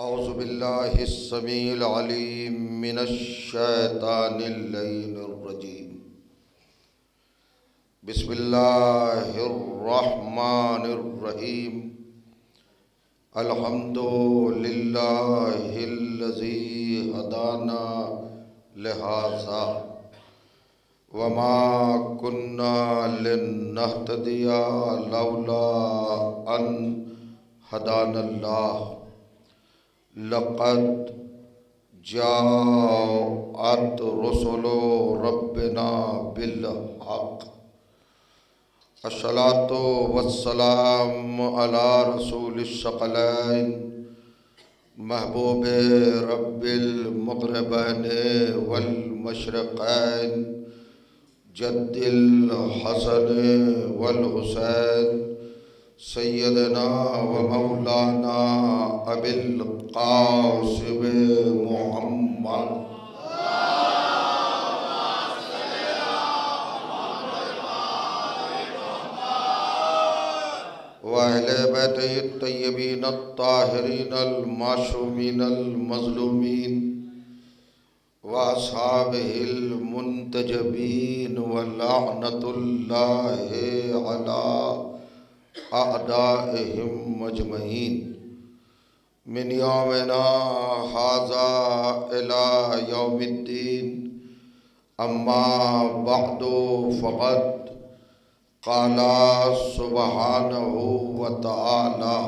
اعوذ باللہ السمیع العلیم من الشیطان اللعین الرجیم بسم اللہ الرحمن الرحیم الحمد للہ الذی ہدانا لہذا وما كنا لنهتدي لولا ان هدانا الله لقد جاءت رسل ربنا بالحق الصلاة والسلام على رسول الثقلين محبوب رب المغربين والمشرقين جد الحسن والحسین سیدنا و مولانا ابی القاسم محمد وأہل بیتہ الطیبین الطاہرین المعصومین المظلومین وأصحابہ المنتجبین ولعنۃ اللہ علی اعدائہم اجمعین من یومنا ھذا الی یوم الدین اما بعد فقد قال سبحانہ وتعالی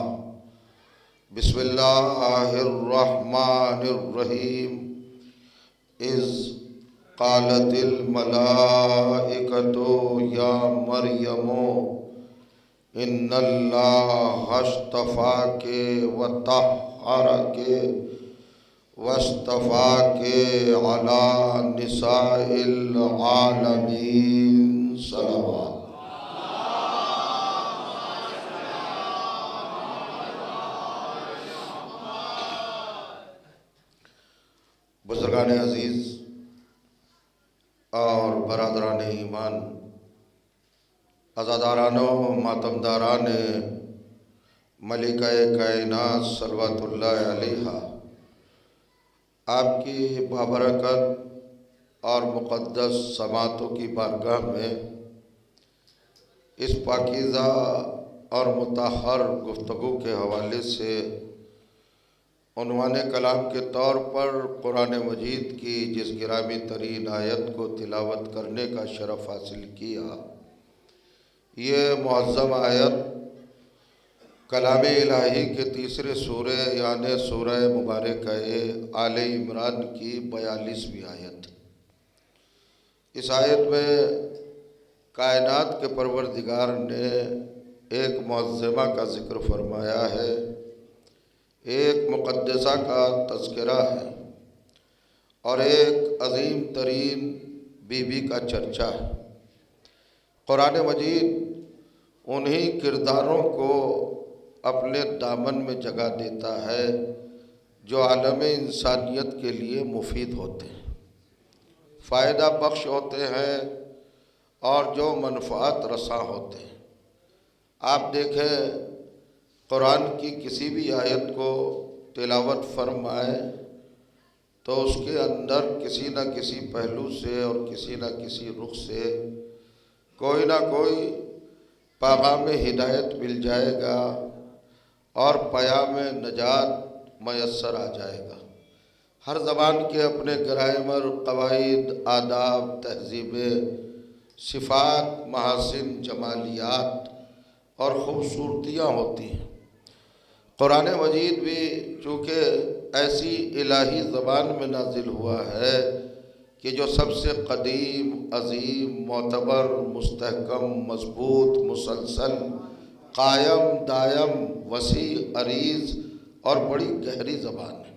بسم اللہ الرحمن الرحیم اذ قالت الملائکۃ یا مریم ان اللہ اصطفاک وطہرک واصطفاک علی نساء العالمین صلوات بزرگان عزیز اور برادران ایمان، عزاداران و ماتمداران ملکہ کائنات صلوات اللہ علیہ، آپ کی بابرکت اور مقدس سماعتوں کی بارگاہ میں اس پاکیزہ اور مطہر گفتگو کے حوالے سے عنوان کلام کے طور پر قرآن مجید کی جس گرامی ترین آیت کو تلاوت کرنے کا شرف حاصل کیا، یہ معظم آیت کلام الہی کے تیسرے سورہ یعنی سورہ مبارکہ آل عمران کی 42ویں آیت۔ اس آیت میں کائنات کے پروردگار نے ایک معظمہ کا ذکر فرمایا ہے، ایک مقدسہ کا تذکرہ ہے اور ایک عظیم ترین بی بی کا چرچا ہے۔ قرآن مجید انہی کرداروں کو اپنے دامن میں جگہ دیتا ہے جو عالم انسانیت کے لیے مفید ہوتے ہیں، فائدہ بخش ہوتے ہیں اور جو منفعت رساں ہوتے ہیں۔ آپ دیکھیں، قرآن کی کسی بھی آیت کو تلاوت فرمائیں تو اس کے اندر کسی نہ کسی پہلو سے اور کسی نہ کسی رخ سے کوئی نہ کوئی پیغام ہدایت مل جائے گا اور پیام نجات میسر آ جائے گا۔ ہر زبان کے اپنے گرامر، قواعد، آداب، تہذیبیں، صفات، محاسن، جمالیات اور خوبصورتیاں ہوتی ہیں۔ قرآن مجید بھی چونکہ ایسی الہی زبان میں نازل ہوا ہے کہ جو سب سے قدیم، عظیم، معتبر، مستحکم، مضبوط، مسلسل، قائم، دائم، وسیع، عریض اور بڑی گہری زبان ہے،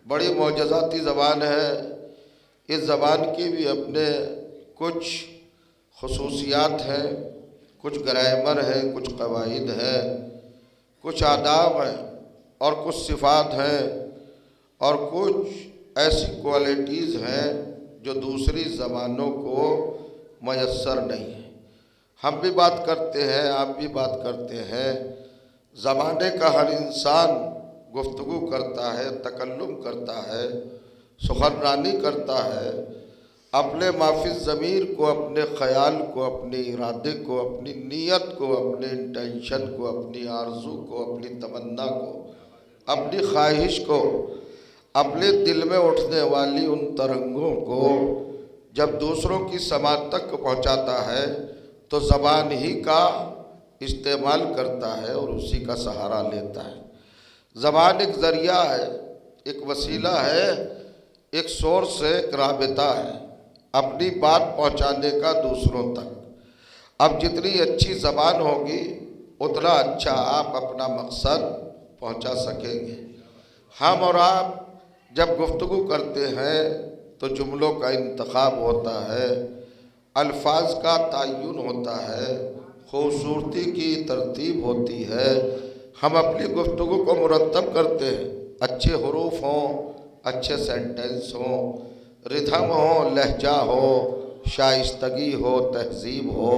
بڑی معجزاتی زبان ہے۔ اس زبان کی بھی اپنے کچھ خصوصیات ہیں، کچھ گرامر ہیں، کچھ قواعد ہیں، کچھ آداب ہیں اور کچھ صفات ہیں اور کچھ ایسی کوالٹیز ہیں جو دوسری زبانوں کو میسر نہیں ہیں۔ ہم بھی بات کرتے ہیں، آپ بھی بات کرتے ہیں، زمانے کا ہر انسان گفتگو کرتا ہے، تکلم کرتا ہے، سخنرانی کرتا ہے، اپنے مافی ضمیر کو، اپنے خیال کو، اپنے ارادے کو، اپنی نیت کو، اپنے انٹینشن کو، اپنی آرزو کو، اپنی تمنا کو، اپنی خواہش کو، اپنے دل میں اٹھنے والی ان ترنگوں کو جب دوسروں کی سماعت تک پہنچاتا ہے تو زبان ہی کا استعمال کرتا ہے اور اسی کا سہارا لیتا ہے۔ زبان ایک ذریعہ ہے، ایک وسیلہ ہے، ایک سورس ہے، ایک رابطہ ہے اپنی بات پہنچانے کا دوسروں تک۔ اب جتنی اچھی زبان ہوگی اتنا اچھا آپ اپنا مقصد پہنچا سکیں گے۔ ہم اور آپ جب گفتگو کرتے ہیں تو جملوں کا انتخاب ہوتا ہے، الفاظ کا تعین ہوتا ہے، خوبصورتی کی ترتیب ہوتی ہے۔ ہم اپنی گفتگو کو مرتب کرتے ہیں، اچھے حروف ہوں، اچھے سینٹنس ہوں، ردھم ہو، لہجہ ہو، شائستگی ہو، تہذیب ہو،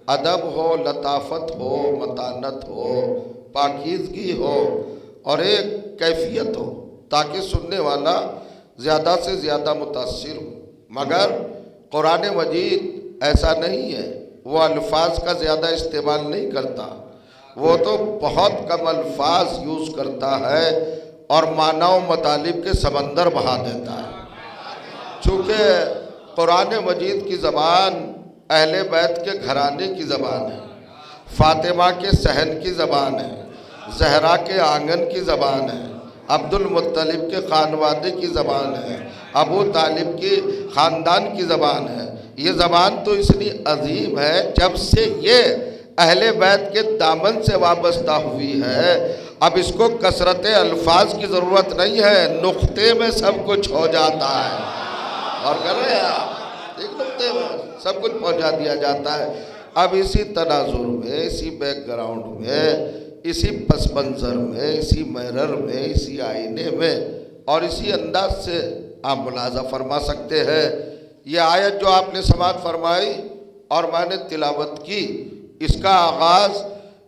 ادب ہو، لطافت ہو، متانت ہو، پاکیزگی ہو اور ایک کیفیت ہو تاکہ سننے والا زیادہ سے زیادہ متاثر ہو۔ مگر قرآن مجید ایسا نہیں ہے، وہ الفاظ کا زیادہ استعمال نہیں کرتا، وہ تو بہت کم الفاظ یوز کرتا ہے اور معنی و مطالب کے سمندر بہا دیتا ہے۔ چونکہ قرآن مجید کی زبان اہل بیت کے گھرانے کی زبان ہے، فاطمہ کے صحن کی زبان ہے، زہرا کے آنگن کی زبان ہے، عبد المطلب کے خانوادے کی زبان ہے، ابو طالب کی خاندان کی زبان ہے۔ یہ زبان تو اتنی عظیم ہے، جب سے یہ اہل بیت کے دامن سے وابستہ ہوئی ہے، اب اس کو کثرت الفاظ کی ضرورت نہیں ہے، نقطے میں سب کچھ ہو جاتا ہے۔ اور کر رہے ہیں آپ، ایک نقطے میں سب کچھ پہنچا دیا جاتا ہے۔ اب اسی تناظر میں، اسی بیک گراؤنڈ میں، اسی پس منظر میں، اسی مرر میں، اسی آئینے میں اور اسی انداز سے آپ ملاحظہ فرما سکتے ہیں۔ یہ آیت جو آپ نے سماعت فرمائی اور میں نے تلاوت کی، اس کا آغاز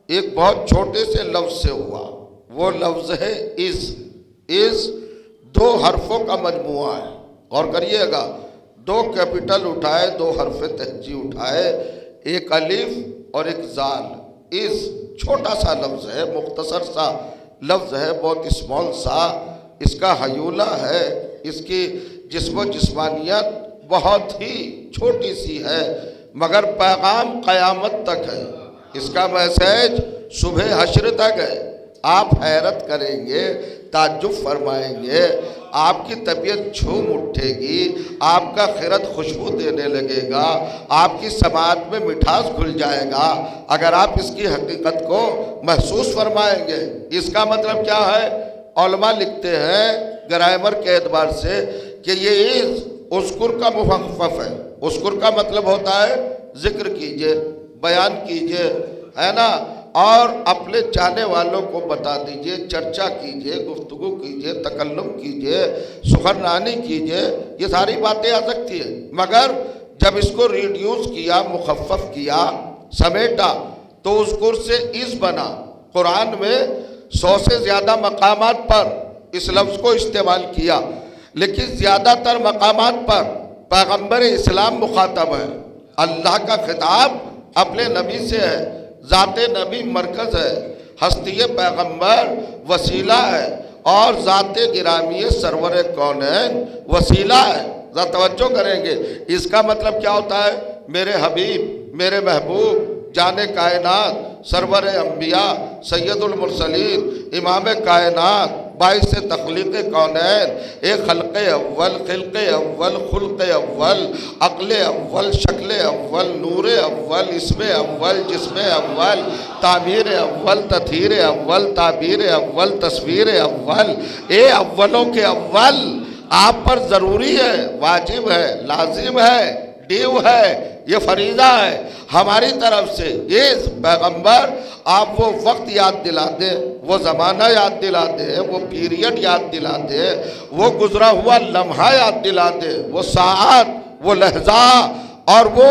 ایک بہت چھوٹے سے لفظ سے ہوا، وہ لفظ ہے از دو حرفوں کا مجموعہ ہے۔ غور کریے گا، دو کیپٹل اٹھائے، دو حرف تہجی اٹھائے، ایک الف اور ایک زال۔ از چھوٹا سا لفظ ہے، مختصر سا لفظ ہے، بہت اسمال سا، اس کا حیولہ ہے، اس کی جسم و جسمانیت بہت ہی چھوٹی سی ہے، مگر پیغام قیامت تک ہے، اس کا میسیج صبح حشر تک ہے۔ آپ حیرت کریں گے، تعجب فرمائیں گے، آپ کی طبیعت جھوم اٹھے گی، آپ کا خرد خوشبو دینے لگے گا، آپ کی سماعت میں مٹھاس کھل جائے گا اگر آپ اس کی حقیقت کو محسوس فرمائیں گے۔ اس کا مطلب کیا ہے؟ علماء لکھتے ہیں گرامر کے اعتبار سے کہ یہ اذکر کا مخفف ہے۔ اذکر کا مطلب ہوتا ہے ذکر کیجئے، بیان کیجئے، ہے نا، اور اپنے چاہنے والوں کو بتا دیجئے، چرچا کیجئے، گفتگو کیجئے، تکلم کیجئے، سخنرانی کیجئے، یہ ساری باتیں آ سکتی ہیں۔ مگر جب اس کو ریڈیوس کیا، مخفف کیا، سمیٹا، تو اذکر سے از بنا۔ قرآن میں 100 سے زیادہ مقامات پر اس لفظ کو استعمال کیا، لیکن زیادہ تر مقامات پر پیغمبر اسلام مخاطب ہے۔ اللہ کا خطاب اپنے نبی سے ہے، ذات نبی مرکز ہے، ہستی پیغمبر وسیلہ ہے اور ذات گرامی سرور کونین وسیلہ ہے۔ ذرا توجہ کریں گے، اس کا مطلب کیا ہوتا ہے؟ میرے حبیب، میرے محبوب، جان کائنات، سرور انبیاء، سید المرسلین، امام کائنات، باعث تخلیق کونین، ایک خلق اول، خلق اول، خلق اول، عقل اول، شکل اول، نور اول، اسم اول، جسم اول، تعمیر اول، تطہیر اول، تعبیر اول، تصویر اول، اے اولوں کے اول آپ پر ضروری ہے، واجب ہے، لازم ہے، ڈیو ہے، یہ فریضہ ہے ہماری طرف سے۔ یہ پیغمبر آپ وہ وقت یاد دلا دیں، وہ زمانہ یاد دلا دیں، وہ پیریڈ یاد دلا دیں، وہ گزرا ہوا لمحہ یاد دلا دیں، وہ ساعت، وہ لحظہ اور وہ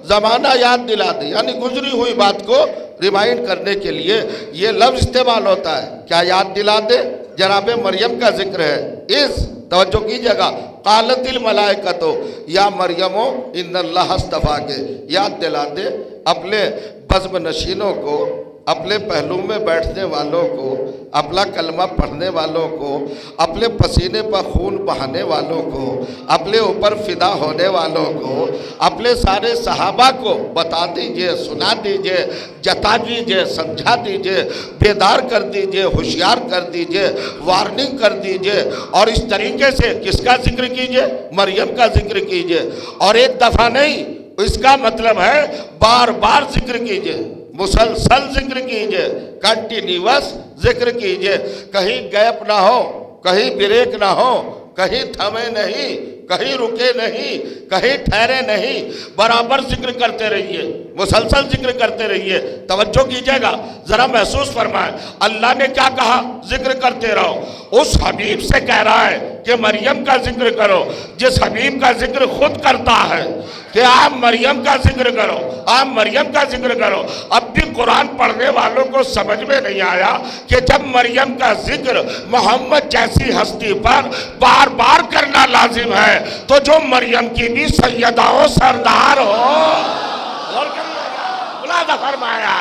زمانہ یاد دلا دیں، یعنی گزری ہوئی بات کو ریمائنڈ کرنے کے لیے یہ لفظ استعمال ہوتا ہے۔ کیا یاد دلا دے؟ جناب مریم کا ذکر ہے۔ اس توجہ کیجئے گا، قالت الملائکۃ یا مریم ان اللہ اصطفیٰ کے یاد دلا دے اپنے بزم نشینوں کو، اپنے پہلو میں بیٹھنے والوں کو، اپنا کلمہ پڑھنے والوں کو، اپنے پسینے پر خون بہانے والوں کو، اپنے اوپر فدا ہونے والوں کو، اپنے سارے صحابہ کو بتا دیجئے، سنا دیجئے، جتا دیجئے، سمجھا دیجئے، بیدار کر دیجئے، ہوشیار کر دیجئے، وارننگ کر دیجئے، اور اس طریقے سے کس کا ذکر کیجئے؟ مریم کا ذکر کیجئے، اور ایک دفعہ نہیں، اس کا مطلب ہے بار بار ذکر کیجئے، مسلسل ذکر کیجئے، کنٹینیوس ذکر کیجئے، کہیں گیپ نہ ہو، کہیں بریک نہ ہو، کہیں تھمے نہیں، کہیں رکے نہیں، کہیں ٹھہرے نہیں، برابر ذکر کرتے رہیے، مسلسل ذکر کرتے رہیے۔ توجہ کیجئے گا، ذرا محسوس فرمائیں اللہ نے کیا کہا؟ ذکر کرتے رہو۔ اس حبیب سے کہہ رہا ہے کہ مریم کا ذکر کرو، جس حبیب کا ذکر خود کرتا ہے کہ آپ مریم کا ذکر کرو، آپ مریم کا ذکر کرو۔ اب بھی قرآن پڑھنے والوں کو سمجھ میں نہیں آیا کہ جب مریم کا ذکر محمد جیسی ہستی پر بار بار کرنا لازم ہے تو جو مریم کی بھی سیدہ و سردار ہو، اور بلا فرمایا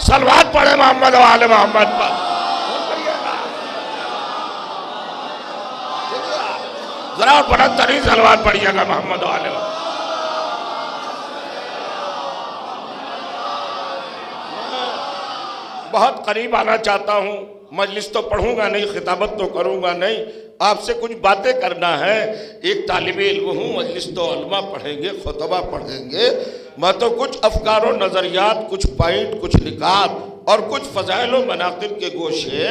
صلوات پڑھے محمد و آل محمد پر، ذرا اور بڑا ترین صلوات پڑھیے گا محمد و آل محمد۔ بہت قریب آنا چاہتا ہوں، مجلس تو پڑھوں گا نہیں، خطابت تو کروں گا نہیں، آپ سے کچھ باتیں کرنا ہے۔ ایک طالب علم ہوں، مجلس تو علماء پڑھیں گے، خطبہ پڑھیں گے، میں تو کچھ افکار و نظریات، کچھ پوائنٹ، کچھ نکات اور کچھ فضائل و مناقب کے گوشے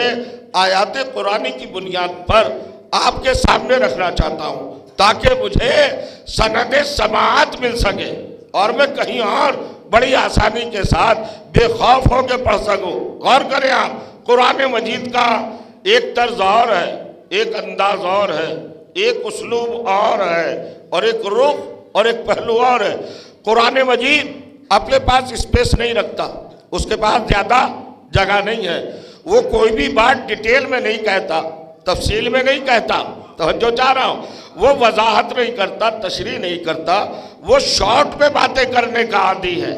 آیات قرآنی کی بنیاد پر آپ کے سامنے رکھنا چاہتا ہوں تاکہ مجھے سند سماعت مل سکے اور میں کہیں اور بڑی آسانی کے ساتھ بے خوف ہو کے پڑھ سکوں۔ غور کریں آپ، قرآن مجید کا ایک طرز اور ہے، ایک انداز اور ہے، ایک اسلوب اور ہے، اور ایک رخ اور ایک پہلو اور ہے۔ قرآن مجید اپنے پاس اسپیس نہیں رکھتا، اس کے پاس زیادہ جگہ نہیں ہے، وہ کوئی بھی بات ڈیٹیل میں نہیں کہتا، تفصیل میں نہیں کہتا، توجہ چاہ رہا ہوں، وہ وضاحت نہیں کرتا، تشریح نہیں کرتا، وہ شارٹ میں باتیں کرنے کا عادی ہے،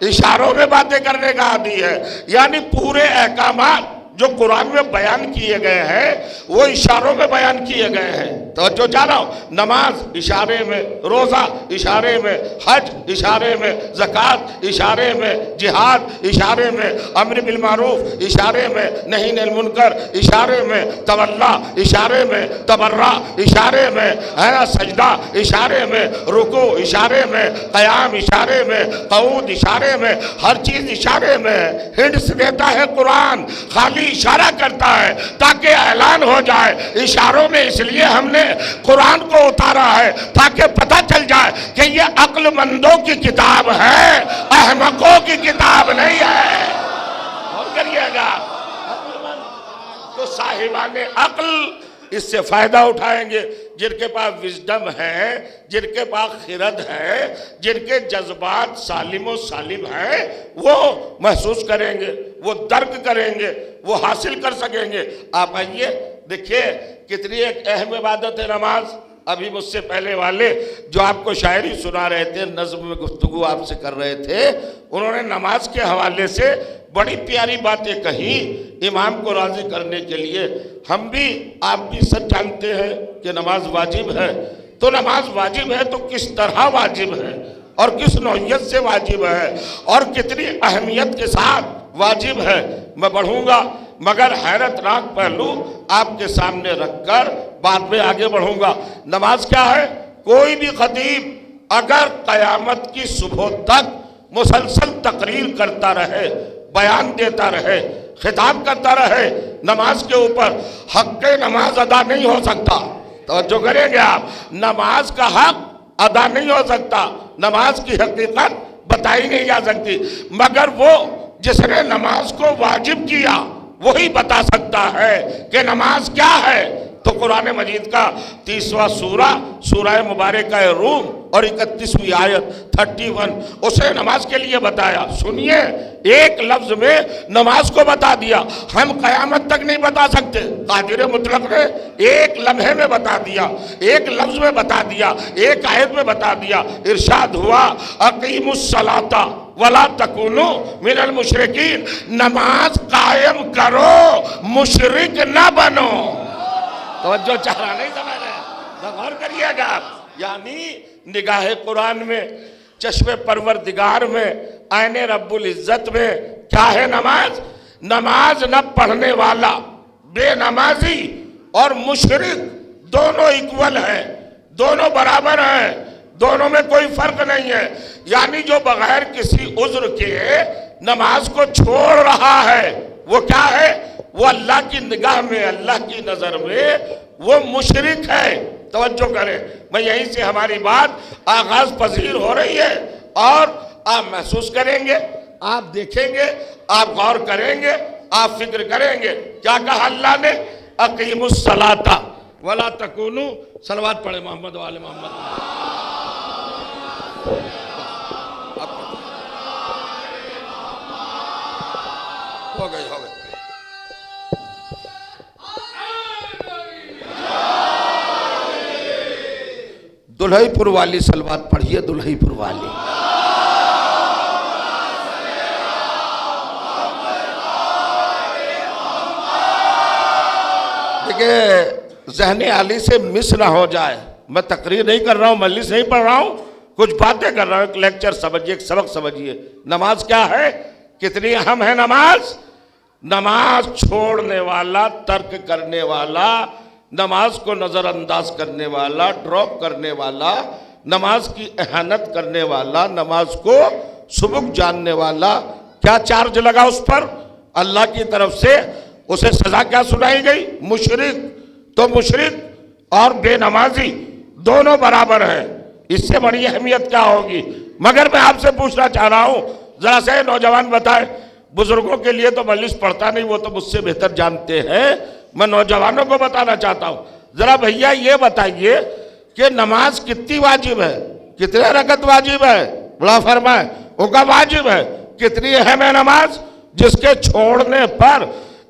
اشاروں میں باتیں کرنے کا عادی ہے، یعنی پورے احکامات جو قرآن میں بیان کیے گئے ہیں وہ اشاروں میں بیان کیے گئے ہیں۔ توجہ چاہ رہا ہوں، نماز اشارے میں، روزہ اشارے میں، حج اشارے میں، زکوٰۃ اشارے میں، جہاد اشارے میں، امر بالمعروف اشارے میں، نہی عن المنکر اشارے میں، تولا اشارے میں، تبرع اشارے میں، سجدہ اشارے میں، رکوع اشارے میں، قیام اشارے میں، قعود اشارے میں، ہر چیز اشارے میں۔ ہنٹس دیتا ہے قرآن، خالی اشارہ کرتا ہے تاکہ اعلان ہو جائے۔ اشاروں میں اس لیے ہم نے قرآن کو اتارا ہے تاکہ پتہ چل جائے کہ یہ عقل مندوں کی کتاب ہے، احمقوں کی کتاب نہیں ہے۔ اور کریے گا، تو صاحبان عقل اس سے فائدہ اٹھائیں گے، جن کے پاس وزڈم ہے، جن کے پاس خرد ہے، جن کے جذبات سالم و سالم ہیں، وہ محسوس کریں گے، وہ درک کریں گے، وہ حاصل کر سکیں گے۔ آپ آئیے دیکھیے کتنی ایک اہم عبادت ہے نماز۔ ابھی مجھ سے پہلے والے جو آپ کو شاعری سنا رہے تھے، نظم میں گفتگو آپ سے کر رہے تھے، انہوں نے نماز کے حوالے سے بڑی پیاری باتیں کہیں امام کو راضی کرنے کے لیے۔ ہم بھی، آپ بھی سچ جانتے ہیں کہ نماز واجب ہے، تو نماز واجب ہے تو کس طرح واجب ہے اور کس نوعیت سے واجب ہے اور کتنی اہمیت کے ساتھ واجب ہے، میں بڑھوں گا، مگر حیرت ناک پہلو آپ کے سامنے رکھ کر بعد میں آگے بڑھوں گا۔ نماز کیا ہے؟ کوئی بھی خطیب اگر قیامت کی صبح تک مسلسل تقریر کرتا رہے، بیان دیتا رہے، خطاب کرتا رہے، نماز کے اوپر حق نماز ادا نہیں ہو سکتا۔ توجہ کریں گے آپ، نماز کا حق ادا نہیں ہو سکتا، نماز کی حقیقت بتائی نہیں جا سکتی، مگر وہ جس نے نماز کو واجب کیا وہی بتا سکتا ہے کہ نماز کیا ہے۔ تو قرآن مجید کا 30واں سورہ، سورہ مبارکہ روم، اور 31ویں آیت 31 اسے نماز کے لیے بتایا. سنیے، ایک لفظ میں نماز کو بتا دیا. ہم قیامت تک نہیں بتا سکتے. قادر مطلق نے ایک لمحے میں بتا دیا، ایک لفظ میں بتا دیا، ایک آیت میں بتا دیا. ارشاد ہوا اقیموا الصلاۃ ولا تکونوا من المشرکین، نماز قائم کرو، مشرک نہ بنو. توجہ چاہ رہا نہیں سمجھ رہے؟ غور کریے گا آپ. یعنی نگاہ قرآن میں، چشم پروردگار میں، عین رب العزت میں کیا ہے نماز؟ نماز نہ پڑھنے والا، بے نمازی اور مشرک دونوں ایکول ہیں، دونوں برابر ہیں، دونوں میں کوئی فرق نہیں ہے. یعنی جو بغیر کسی عذر کے نماز کو چھوڑ رہا ہے وہ کیا ہے؟ وہ اللہ کی نگاہ میں، اللہ کی نظر میں وہ مشرک ہے. توجہ کریں، میں یہیں سے ہماری بات آغاز پذیر ہو رہی ہے، اور آپ محسوس کریں گے، آپ دیکھیں گے، آپ غور کریں گے، آپ فکر کریں گے. کیا کہا اللہ نے؟ اقیموا الصلاۃ ولا تکونوا، صلوات پڑھے محمد وآل محمد. ہو گئی. دلہی پور والی صلوات پڑھیے، دلہی پور والی. دیکھیں ذہن عالی سے مس نہ ہو جائے. میں تقریر نہیں کر رہا ہوں، مجلس نہیں پڑھ رہا ہوں، کچھ باتیں کر رہا ہوں. ایک لیکچر سمجھیے، ایک سبق سمجھیے. نماز کیا ہے؟ کتنی اہم ہے نماز؟ نماز چھوڑنے والا، ترک کرنے والا، نماز کو نظر انداز کرنے والا، ڈراپ کرنے والا، نماز کی اہانت کرنے والا، نماز کو سبک جاننے والا، کیا چارج لگا اس پر؟ اللہ کی طرف سے اسے سزا کیا سنائی گئی؟ مشرک. تو مشرک اور بے نمازی دونوں برابر ہیں. اس سے بڑی اہمیت کیا ہوگی؟ مگر میں آپ سے پوچھنا چاہ رہا ہوں، ذرا سے نوجوان بتائیں. بزرگوں کے لیے تو مجلس پڑھتا نہیں، وہ تو مجھ سے بہتر جانتے ہیں. میں نوجوانوں کو بتانا چاہتا ہوں، ذرا بھیا یہ بتائیے کہ نماز کتنی واجب ہے؟ کتنے رکعت واجب ہے؟ بڑا فرمائے. وہ کا واجب ہے. کتنی اہم ہے نماز؟ جس کے چھوڑنے پر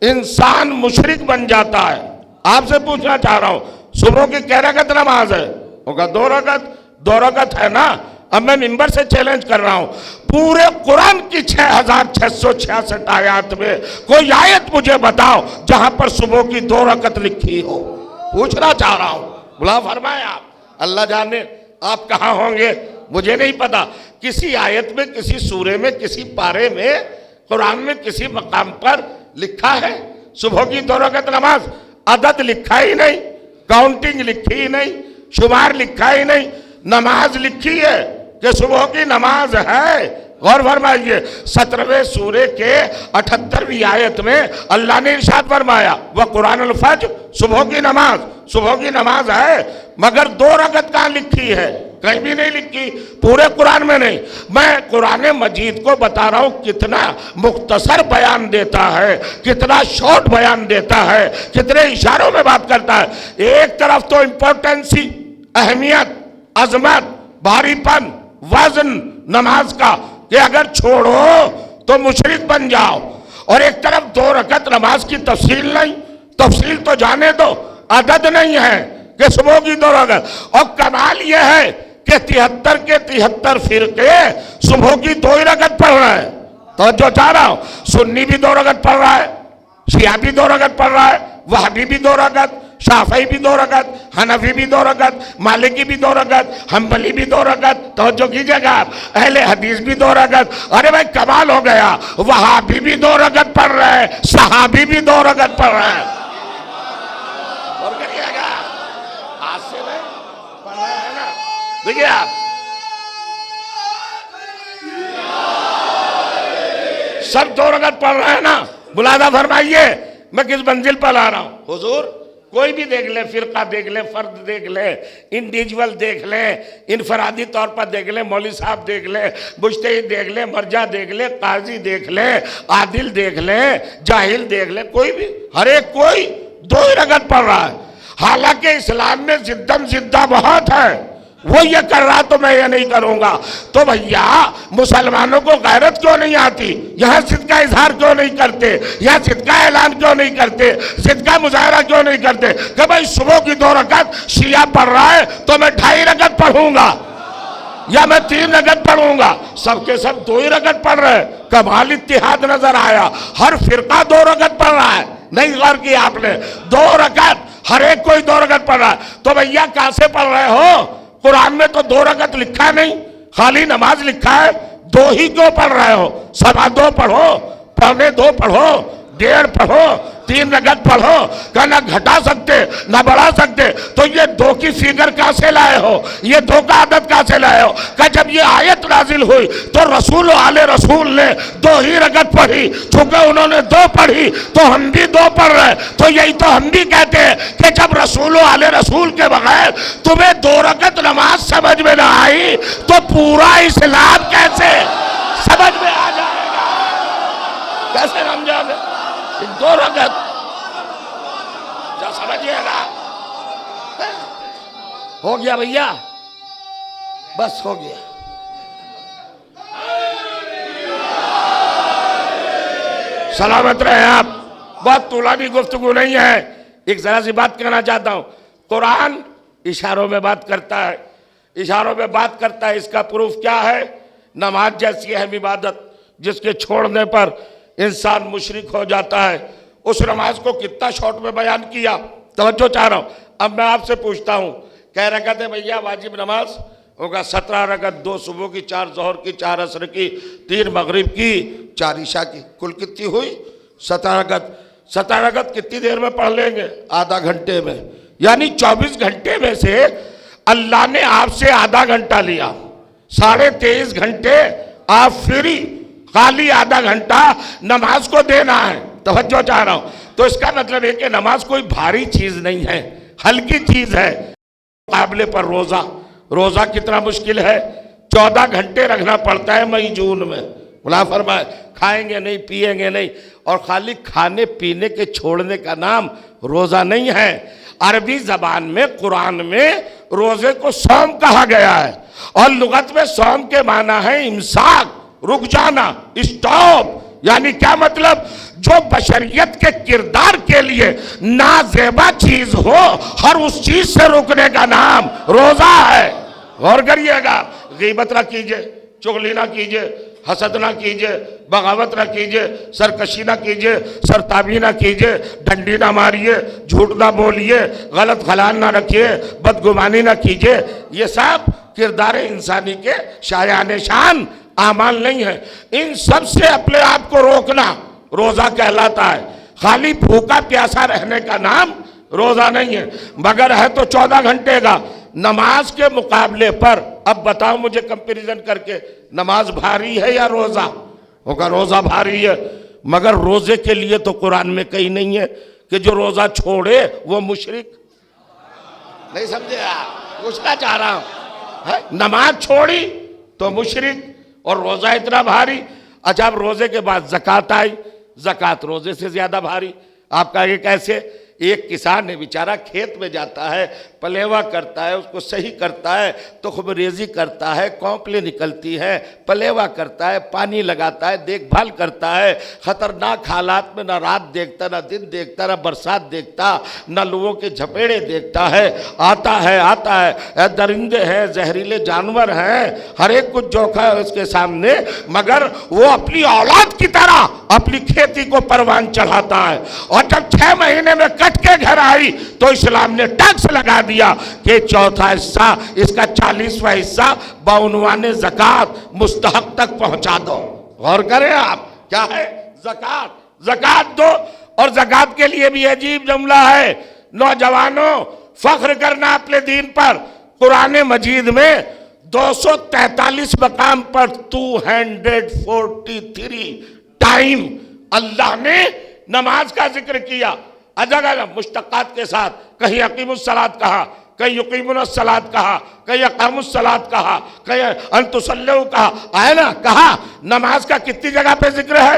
انسان مشرک بن جاتا ہے. آپ سے پوچھنا چاہ رہا ہوں، صبح کی کیا رکعت نماز ہے؟ وہ کا 2 رکعت. 2 رکعت ہے نا. اب میں منبر سے چیلنج کر رہا ہوں، پورے قرآن کی 6666 آیات میں کوئی آیت مجھے بتاؤ جہاں پر صبح کی 2 رکعت لکھی ہو. پوچھنا چاہ رہا ہوں. بلا فرمائے آپ. اللہ جانے آپ کہاں ہوں گے، مجھے نہیں پتا. کسی آیت میں، کسی سورے میں، کسی پارے میں، قرآن میں کسی مقام پر لکھا ہے صبح کی 2 رکعت نماز؟ عدد لکھا ہی نہیں، کاؤنٹنگ لکھی ہی نہیں، شمار لکھا ہی نہیں. نماز لکھی ہے کہ صبح کی نماز ہے. غور فرمائیے، 17ویں سورے کے 78ویں آیت میں اللہ نے ارشاد فرمایا وَقُرْآنَ الْفَجْرِ، صبح کی نماز. صبح کی نماز ہے، مگر 2 رکعت کہاں لکھی ہے؟ کہیں بھی نہیں لکھی، پورے قرآن میں نہیں. میں قرآن مجید کو بتا رہا ہوں کتنا مختصر بیان دیتا ہے، کتنا شارٹ بیان دیتا ہے، کتنے اشاروں میں بات کرتا ہے. ایک طرف تو امپورٹنسی، اہمیت، عظمت، بھاری پن، وزن نماز کا کہ اگر چھوڑو تو مشرک بن جاؤ، اور ایک طرف 2 رکعت نماز کی تفصیل نہیں. تفصیل تو جانے دو، عدد نہیں ہے کہ صبح کی 2 رکعت. اور کمال یہ ہے کہ 73 کے 73 فرقے صبح کی 2 رکعت پڑھ رہے ہیں. توجہ چاہ رہا ہوں، سنی بھی 2 رکعت پڑھ رہا ہے، شیعہ بھی 2 رکعت پڑھ رہا ہے، وہابی بھی 2 رکعت، شافعی بھی 2 رکعت، حنفی بھی 2 رکعت، مالکی بھی 2 رکعت، حنبلی بھی 2 رکعت. توجہ کیجئے گا آپ، اہل حدیث بھی 2 رکعت. ارے بھائی کمال ہو گیا، وہابی بھی 2 رکعت پڑھ رہے ہیں، صحابی بھی 2 رکعت پڑھ رہے ہیں. اور کریے گا آج سے نہیں پڑھ رہے ہیں نا. دیکھئے آپ سب 2 رکعت پڑھ رہے ہیں نا. ملاحظہ فرمائیے میں کس منزل پر لا رہا ہوں. حضور کوئی بھی دیکھ لیں، فرقہ دیکھ لیں، فرد دیکھ لیں، انڈیویجول دیکھ لیں، انفرادی طور پر دیکھ لیں، مولوی صاحب دیکھ لیں، مجتہد دیکھ لیں، مرجع دیکھ لیں، قاضی دیکھ لیں، عادل دیکھ لیں، جاہل دیکھ لیں، کوئی بھی، ہر ایک کوئی 2 رکعت پڑھ رہا ہے. حالانکہ اسلام میں زدہ بہت ہے. وہ یہ کر رہا تو میں یہ نہیں کروں گا۔ تو بھیا مسلمانوں کو غیرت کیوں نہیں آتی؟ یہاں صدقہ اظہار کیوں نہیں کرتے؟ یہاں صدقہ اعلان کیوں نہیں کرتے؟ صدقہ مظاہرہ کیوں نہیں کرتے کہ بھائی صبح کی 2 رکعت شیعہ پڑھ رہا ہے تو میں 2.5 رکعت پڑھوں گا یا میں 3 رکعت پڑھوں گا؟ سب کے سب 2 ہی رکعت پڑھ رہے ہیں۔ کمال اتحاد نظر آیا، ہر فرقہ 2 رکعت پڑھ رہا ہے۔ نہیں غور کیا آپ نے؟ 2 رکعت، ہر ایک کوئی 2 رکعت پڑھ رہا ہے۔ تو بھیا کہاں سے پڑھ رہے ہو؟ قرآن میں تو 2 رکعت لکھا نہیں، خالی نماز لکھا ہے، 2 ہی کیوں پڑھ رہے ہو؟ 2.25 پڑھو، 2.25 پڑھو، 1.5 پڑھو، 3 رکعت پڑھو۔ کہ نہ گھٹا سکتے نہ بڑھا سکتے، تو یہ 2 کی فگر کہاں سے لائے ہو؟ یہ 2 کا عدد کہاں سے لائے ہو؟ کہ جب یہ آیت نازل ہوئی تو رسول و آل رسول نے 2 ہی رکعت پڑھی، چونکہ انہوں نے 2 پڑھی تو ہم بھی 2 پڑھ رہے۔ تو یہی تو ہم بھی کہتے ہیں کہ جب رسول و آل رسول کے بغیر تمہیں 2 رکعت نماز سمجھ میں نہ آئی تو پورا اسلام کیسے سمجھ میں آ جائے گا؟ کیسے سمجھا گے؟ 2 رکعت جا سمجھئے گا؟ ہو گیا بھیا، بس ہو گیا۔ سلامت رہے آپ، بہت طولانی گفتگو نہیں ہے، ایک ذرا سی بات کہنا چاہتا ہوں۔ قرآن اشاروں میں بات کرتا ہے، اشاروں میں بات کرتا ہے۔ اس کا پروف کیا ہے؟ نماز جیسی اہم عبادت جس کے چھوڑنے پر انسان مشرک ہو جاتا ہے، اس نماز کو کتنا شارٹ میں بیان کیا، توجہ چاہ رہا ہوں۔ اب میں آپ سے پوچھتا ہوں، کہہ رکعت ہے بھیا واجب نماز؟ ہوگا 17 رکعت، 2 صبح کی، 4 ظہر کی، 4 عصر کی، 3 مغرب کی، 4 عشاء کی، کل کتنی ہوئی؟ 17 رکعت۔ 17 رکعت کتنی دیر میں پڑھ لیں گے؟ آدھا گھنٹے میں۔ یعنی 24 گھنٹے میں سے اللہ نے آپ سے آدھا گھنٹہ لیا، 23.5 گھنٹے آپ فری، خالی آدھا گھنٹہ نماز کو دینا ہے۔ توجہ چاہ رہا ہوں۔ تو اس کا مطلب ہے کہ نماز کوئی بھاری چیز نہیں ہے، ہلکی چیز ہے۔ مقابلے پر روزہ، روزہ کتنا مشکل ہے؟ 14 گھنٹے رکھنا پڑتا ہے مئی جون میں۔ اللہ فرمائے کھائیں گے نہیں، پیئیں گے نہیں، اور خالی کھانے پینے کے چھوڑنے کا نام روزہ نہیں ہے۔ عربی زبان میں قرآن میں روزے کو صوم کہا گیا ہے، اور لغت میں صوم کے معنی ہے امساک، رک جانا، اسٹاپ۔ یعنی کیا مطلب؟ جو بشریت کے کردار کے لیے نازیبا چیز ہو، ہر اس چیز سے رکنے کا نام روزہ ہے۔ غور کریے گا، غیبت نہ کیجئے، چغلی نہ کیجئے، حسد نہ کیجئے، بغاوت نہ کیجئے، سرکشی نہ کیجئے، سرتابی نہ کیجئے، ڈنڈی نہ ماریے، جھوٹ نہ بولیے، غلط خیال نہ رکھیے، بدگمانی نہ کیجئے۔ یہ سب کردار انسانی کے شایان شان اعمال نہیں ہے۔ ان سب سے اپنے آپ کو روکنا روزہ کہلاتا ہے۔ خالی بھوکا پیاسا رہنے کا نام روزہ نہیں ہے، مگر ہے تو 14 گھنٹے کا۔ نماز کے مقابلے پر اب بتاؤ مجھے کمپیریزن کر کے، نماز بھاری ہے یا روزہ؟ ہوگا روزہ بھاری ہے، مگر روزے کے لیے تو قرآن میں کہیں نہیں ہے کہ جو روزہ چھوڑے وہ مشرک۔ نہیں سمجھے آپ؟ پوچھنا چاہ رہا ہوں، نماز چھوڑی تو مشرک، اور روزہ اتنا بھاری۔ اچھا اب روزے کے بعد زکوٰۃ آئی، زکوٰۃ روزے سے زیادہ بھاری۔ آپ کہا یہ کیسے؟ ایک کسان ہے بیچارہ، کھیت میں جاتا ہے، پلیوا کرتا ہے، اس کو صحیح کرتا ہے، تخم ریزی کرتا ہے، کونپلیں نکلتی ہے، پلیوا کرتا ہے، پانی لگاتا ہے، دیکھ بھال کرتا ہے، خطرناک حالات میں نہ رات دیکھتا، نہ دن دیکھتا، نہ برسات دیکھتا، نہ لوگوں کے جھپیڑے دیکھتا ہے، آتا ہے، درندے ہیں، زہریلے جانور ہیں، ہر ایک کچھ جوکھا ہے اس کے سامنے، مگر وہ اپنی اولاد کی طرح اپنی کھیتی کو پروان چڑھاتا ہے۔ اور جب 6 مہینے میں کٹ کے گھر آئی تو اسلام نے ٹیکس لگا دیا کہ 1/4 حصہ، اس کا 40واں حصہ بعنوان زکوٰۃ مستحق تک پہنچا دو۔ غور کریں آپ، کیا ہے؟ زکوٰۃ، زکوٰۃ دو۔ اور زکوٰۃ کے لیے بھی عجیب جملہ ہے، نوجوانوں فخر کرنا اپنے دین پر۔ قرآن مجید میں 243 مقام پر 243 ٹائم اللہ نے نماز کا ذکر کیا، جگہ مشتقات کے ساتھ۔ کہیں اقیم الصلاۃ کہا، کہیں یقیمون الصلاۃ کہا، کہیں اقام الصلاۃ کہا، کہیں ان تصلوا کہا، آئے نا؟ کہا نماز کا کتنی جگہ پہ ذکر ہے؟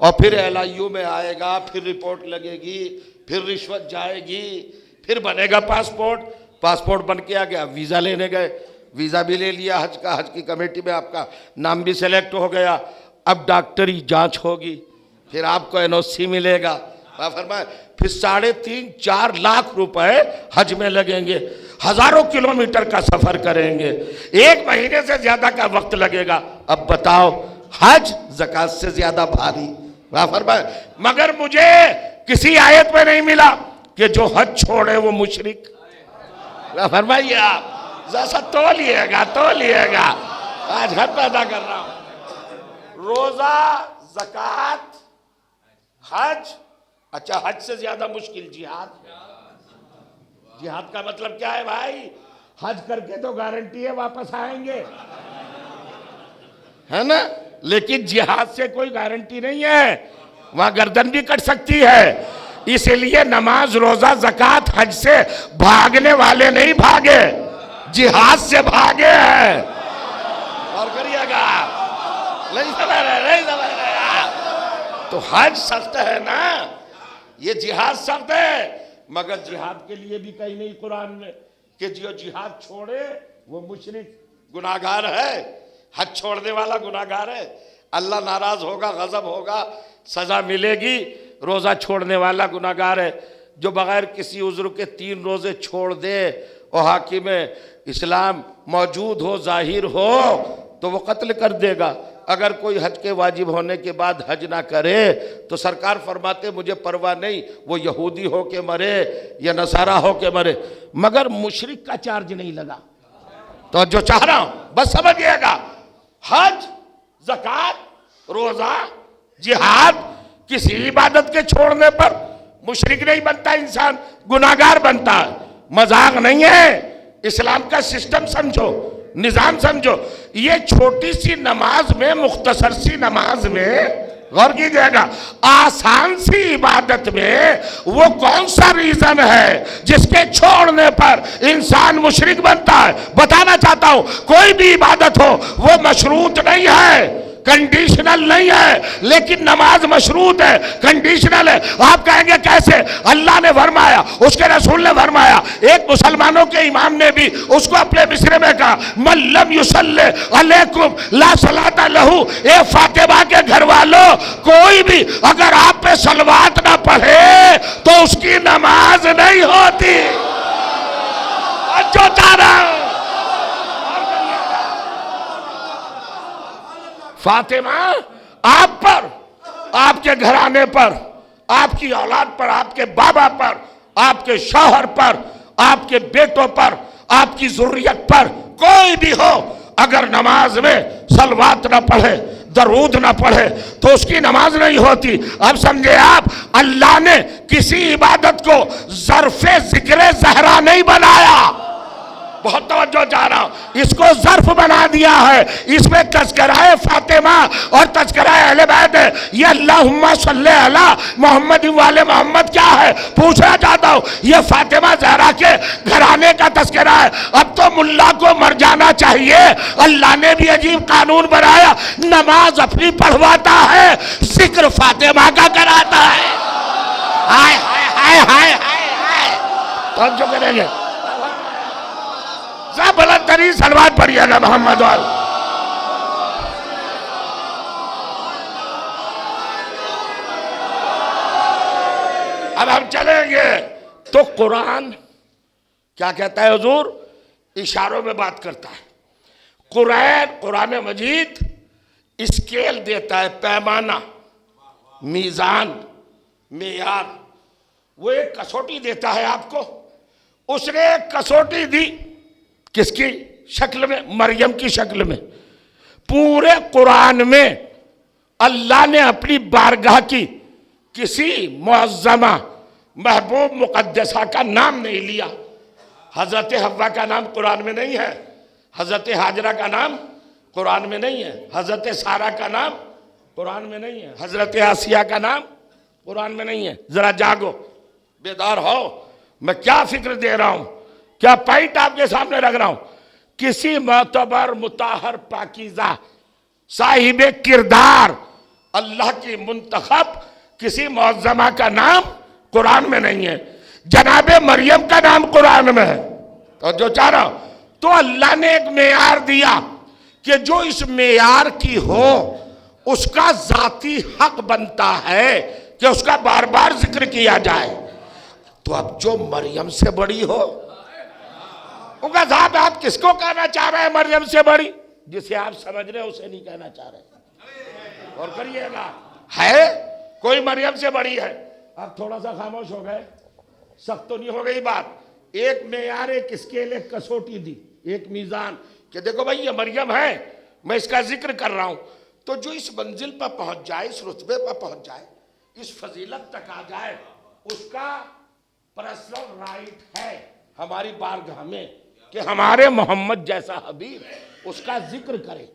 اور پھر LIU میں آئے گا، پھر رپورٹ لگے گی، پھر رشوت جائے گی، پھر بنے گا پاسپورٹ بن کے آ گیا، ویزا لینے گئے، ویزا بھی لے لیا حج کا، حج کی کمیٹی میں آپ کا نام بھی سلیکٹ ہو گیا، اب ڈاکٹری جانچ ہوگی، پھر آپ کو NOC ملے گا، فرمائے پھر 3.5-4 لاکھ روپے حج میں لگیں گے، ہزاروں کلومیٹر کا سفر کریں گے، 1 مہینے سے زیادہ کا وقت لگے گا۔ اب بتاؤ حج زکوٰۃ سے زیادہ بھاری، فرمائے مگر مجھے کسی آیت میں نہیں ملا کہ جو حج چھوڑے وہ مشرک۔ فرمائیے آپ ذرا تو لیے گا آج حد پیدا کر رہا ہوں۔ روزہ، زکوٰۃ، حج، اچھا حج سے زیادہ مشکل جہاد۔ جہاد کا مطلب کیا ہے بھائی؟ حج کر کے تو گارنٹی ہے واپس آئیں گے، ہے نا؟ لیکن جہاد سے کوئی گارنٹی نہیں ہے، وہاں گردن بھی کٹ سکتی ہے۔ اس لیے نماز، روزہ، زکوٰۃ، حج سے بھاگنے والے نہیں بھاگے، جہاد سے بھاگے ہیں۔ اور کریے گا، نہیں سمجھ رہے، تو حج سخت ہے نا، یہ جہاد سخت ہے، مگر جہاد کے لیے بھی کہیں نہیں قرآن میں کہ جو جہاد چھوڑے وہ مشرک گناہگار ہے، حج چھوڑنے والا گناہگار ہے، اللہ ناراض ہوگا، غضب ہوگا، سزا ملے گی۔ روزہ چھوڑنے والا گناہگار ہے، جو بغیر کسی عذر کے 3 روزے چھوڑ دے اور حاکم اسلام موجود ہو، ظاہر ہو، تو وہ قتل کر دے گا۔ اگر کوئی حج کے واجب ہونے کے بعد حج نہ کرے تو سرکار فرماتے مجھے پرواہ نہیں، وہ یہودی ہو کے مرے یا نصارہ ہو کے مرے، مگر مشرک کا چارج نہیں لگا۔ تو جو چاہ رہا ہوں بس سمجھئے گا، حج، زکوٰۃ، روزہ، جہاد، کسی عبادت کے چھوڑنے پر مشرک نہیں بنتا انسان، گناہگار بنتا ہے۔ مذاق نہیں ہے، اسلام کا سسٹم سمجھو، نظام سمجھو۔ یہ چھوٹی سی نماز میں، مختصر سی نماز میں غور کیجئے گا، آسان سی عبادت میں وہ کون سا ریزن ہے جس کے چھوڑنے پر انسان مشرک بنتا ہے؟ بتانا چاہتا ہوں، کوئی بھی عبادت ہو وہ مشروط نہیں ہے، کنڈیشنل نہیں ہے، لیکن نماز مشروط ہے، کنڈیشنل ہے۔ آپ کہیں گے کیسے؟ اللہ نے فرمایا، اس کے رسول نے فرمایا، ایک مسلمانوں کے امام نے بھی اس کو اپنے مصرے میں کہا، من لم یصلی علیکم لا صلاۃ لہ، اے فاطمہ کے گھر والوں، کوئی بھی اگر آپ پہ صلوات نہ پڑھے تو اس کی نماز نہیں ہوتی۔ جو چاہ رہا ہوں فاطمہ آپ پر، آپ کے گھرانے پر، آپ کی اولاد پر، آپ کے بابا پر، آپ کے شوہر پر، آپ کے بیٹوں پر، آپ کی ذریت پر، کوئی بھی ہو اگر نماز میں صلوات نہ پڑھے، درود نہ پڑھے تو اس کی نماز نہیں ہوتی۔ اب سمجھے آپ، اللہ نے کسی عبادت کو ظرف ذکر زہرا نہیں بنایا، بہت توجہ چاہ رہا ہوں، اس کو ظرف بنا دیا ہے، اس میں تذکرہ فاطمہ اور تذکرہ اہل بیت ہے۔ یہ اللہم صلی علی محمد والے محمد کیا ہے پوچھنا چاہتا ہوں، یہ فاطمہ زہرا کے گھرانے کا تذکرہ ہے۔ اب تو ملا کو مر جانا چاہیے، اللہ نے بھی عجیب قانون بنایا، نماز اپنی پڑھواتا ہے، ذکر فاطمہ کا کراتا ہے۔ ہائے ہائے ہائے ہائے ہائے، توجہ کریں گے، بلند ترین صلوات پڑھیے گا محمد وال۔ اب ہم چلیں گے تو قرآن کیا کہتا ہے حضور؟ اشاروں میں بات کرتا ہے۔ قرآن مجید اسکیل دیتا ہے، پیمانہ، میزان، معیار، وہ ایک کسوٹی دیتا ہے آپ کو۔ اس نے ایک کسوٹی دی، کس کی شکل میں؟ مریم کی شکل میں۔ پورے قرآن میں اللہ نے اپنی بارگاہ کی کسی معظمہ محبوب مقدسہ کا نام نہیں لیا۔ حضرت حوا کا نام قرآن میں نہیں ہے، حضرت حاجرہ کا نام قرآن میں نہیں ہے، حضرت سارہ کا نام قرآن میں نہیں ہے، حضرت آسیہ کا نام قرآن میں نہیں ہے۔ ذرا جاگو، بیدار ہو، میں کیا فکر دے رہا ہوں، کیا پوائنٹ آپ کے سامنے رکھ رہا ہوں۔ کسی معتبر، مطہر، پاکیزہ، صاحب کردار اللہ کی منتخب کسی معظمہ کا نام قرآن میں نہیں ہے، جناب مریم کا نام قرآن میں ہے۔ تو جو چاہ رہا ہوں تو اللہ نے ایک معیار دیا کہ جو اس معیار کی ہو اس کا ذاتی حق بنتا ہے کہ اس کا بار بار ذکر کیا جائے۔ تو اب جو مریم سے بڑی ہو، ان کا صاحب آپ کس کو کہنا چاہ رہے ہیں مریم سے بڑی؟ جسے آپ سمجھ رہے ہیں اسے نہیں کہنا چاہ رہے، اور کریے گا ہے کوئی مریم سے بڑی ہے۔ اب تھوڑا سا خاموش ہو گئے، سخت تو نہیں ہو گئی بات؟ ایک معیار، ایک اسکیل، ایک کسوٹی دی، ایک میزان کہ دیکھو بھائی یہ مریم ہے، میں اس کا ذکر کر رہا ہوں۔ تو جو اس منزل پر پہنچ جائے، اس رتبے پر پہنچ جائے، اس فضیلت تک آ جائے، اس کا پرسنل رائٹ ہے ہماری بارگاہ میں کہ ہمارے محمد جیسا حبیب اس کا ذکر کرے۔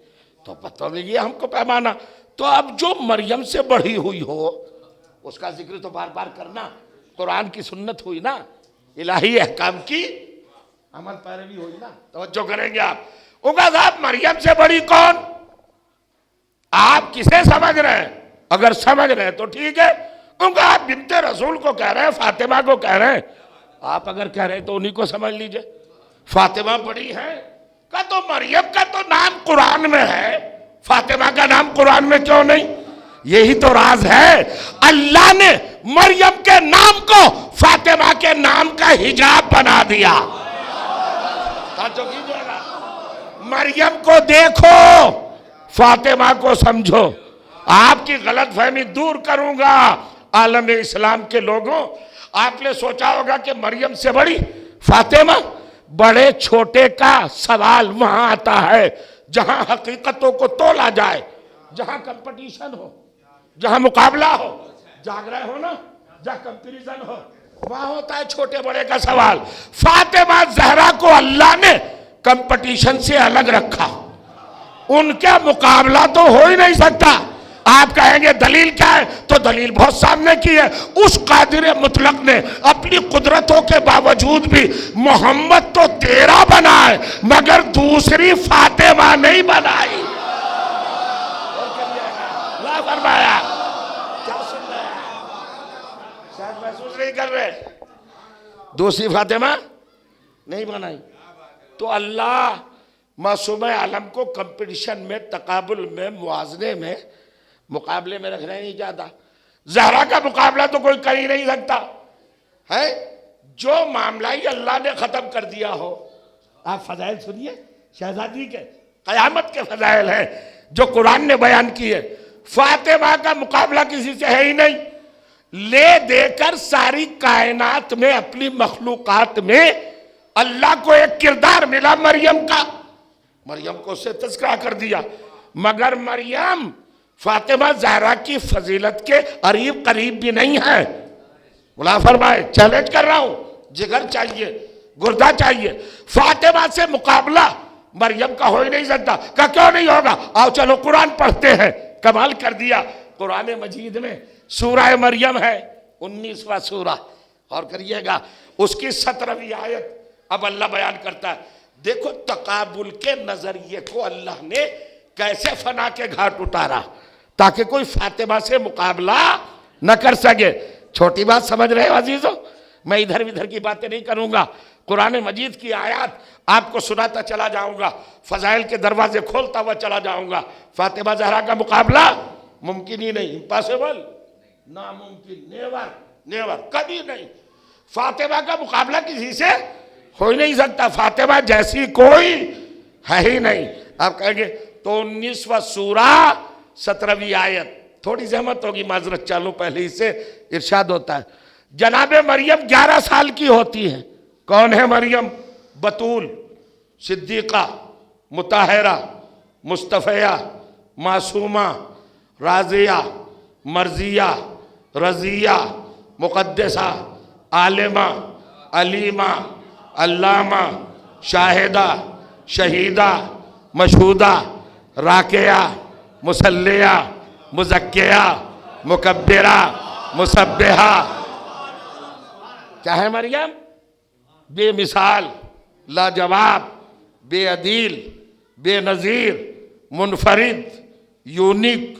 تو پتہ لگیے ہم کو پیمانہ۔ تو اب جو مریم سے بڑھی ہوئی ہو اس کا ذکر تو بار بار کرنا قرآن کی سنت ہوئی نا، الہی احکام کی عمل پیروی ہوئی نا۔ توجہ کریں گے آپ؟ انگا صاحب مریم سے بڑی کون؟ آپ کسے سمجھ رہے ہیں؟ اگر سمجھ رہے ہیں تو ٹھیک ہے، انگا آپ بنت رسول کو کہہ رہے ہیں، فاطمہ کو کہہ رہے ہیں۔ آپ اگر کہہ رہے ہیں تو انہی کو سمجھ لیجئے، فاطمہ بڑی ہے کہ تو مریم کا تو نام قرآن میں ہے، فاطمہ کا نام قرآن میں کیوں نہیں؟ یہی تو راز ہے، اللہ نے مریم کے نام کو فاطمہ کے نام کا حجاب بنا دیا۔ مریم کو دیکھو، فاطمہ کو سمجھو۔ آپ کی غلط فہمی دور کروں گا عالم اسلام کے لوگوں۔ آپ نے سوچا ہوگا کہ مریم سے بڑی فاطمہ، بڑے چھوٹے کا سوال وہاں آتا ہے جہاں حقیقتوں کو تولا جائے، جہاں کمپٹیشن ہو، جہاں مقابلہ ہو، جاگ رہے ہو نا، جہاں کمپیریزن ہو، وہاں ہوتا ہے چھوٹے بڑے کا سوال۔ فاطمہ زہرا کو اللہ نے کمپٹیشن سے الگ رکھا، ان کا مقابلہ تو ہو ہی نہیں سکتا۔ آپ کہیں گے دلیل کیا ہے؟ تو دلیل بہت سامنے کی ہے۔ اس قادر مطلق نے اپنی قدرتوں کے باوجود بھی محمد تو تیرا بنا ہے مگر دوسری فاطمہ نہیں بنائی۔ اللہ فرمایا، کیا سن رہے ہیں؟ شاید محسوس نہیں کر رہے، دوسری فاطمہ نہیں بنائی۔ تو اللہ معصومہ عالم کو کمپٹیشن میں، تقابل میں، موازنے میں، مقابلے میں رکھنا ہی نہیں چاہتا۔ زہرا کا مقابلہ تو کوئی کر ہی نہیں سکتا ہے۔ جو معاملہ ہی اللہ نے ختم کر دیا ہو۔ آپ فضائل سنیے شہزادی کے، قیامت کے فضائل ہیں جو قرآن نے بیان کی ہے۔ فاطمہ کا مقابلہ کسی سے ہے ہی نہیں، لے دے کر ساری کائنات میں، اپنی مخلوقات میں اللہ کو ایک کردار ملا مریم کا، مریم کو اس سے تذکرہ کر دیا۔ مگر مریم فاطمہ زہرا کی فضیلت کے قریب بھی نہیں ہے۔ مولا فرمائے، چیلنج کر رہا ہوں، جگر چاہیے، گردہ چاہیے۔ فاطمہ سے مقابلہ مریم کا ہو ہی نہیں سکتا۔ کہ کیوں نہیں ہوگا؟ آؤ چلو قرآن پڑھتے ہیں۔ کمال کر دیا، قرآن مجید میں سورہ مریم ہے، 19واں سورہ، اور کریے گا اس کی 17ویں آیت اب اللہ بیان کرتا ہے۔ دیکھو تقابل کے نظریے کو اللہ نے کیسے فنا کے گھاٹ اتارا تاکہ کوئی فاطمہ سے مقابلہ نہ کر سکے۔ چھوٹی بات سمجھ رہے ہو عزیزو؟ میں ادھر ادھر کی باتیں نہیں کروں گا، قرآن مجید کی آیات آپ کو سناتا چلا جاؤں گا، فضائل کے دروازے کھولتا ہوا چلا جاؤں گا۔ فاطمہ زہرا کا مقابلہ ممکن ہی نہیں، امپاسبل، ناممکن، نیور نیور، کبھی نہیں۔ فاطمہ کا مقابلہ کسی سے ہو ہی نہیں سکتا، فاطمہ جیسی کوئی ہے ہی نہیں۔ آپ کہیں گے تو 19واں سورہ 17ویں آیت، تھوڑی زحمت ہوگی، معذرت چالوں پہلے ہی سے ارشاد ہوتا ہے۔ جناب مریم 11 سال کی ہوتی ہے۔ کون ہے مریم؟ بطول، صدیقہ، مطہرہ، مصطفیہ، معصومہ، راضیہ، مرضیہ، رضیہ، مقدسہ، عالمہ، علیمہ، علامہ، شاہدہ، شہیدہ، مشہودہ، راکعہ، مسلیہ، مزکیہ، مکبرہ، مسبحہ۔ کیا ہے مریم؟ بے مثال، لاجواب، بے عدیل، بے نظیر، منفرد، یونیک،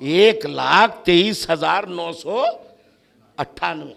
1,23,998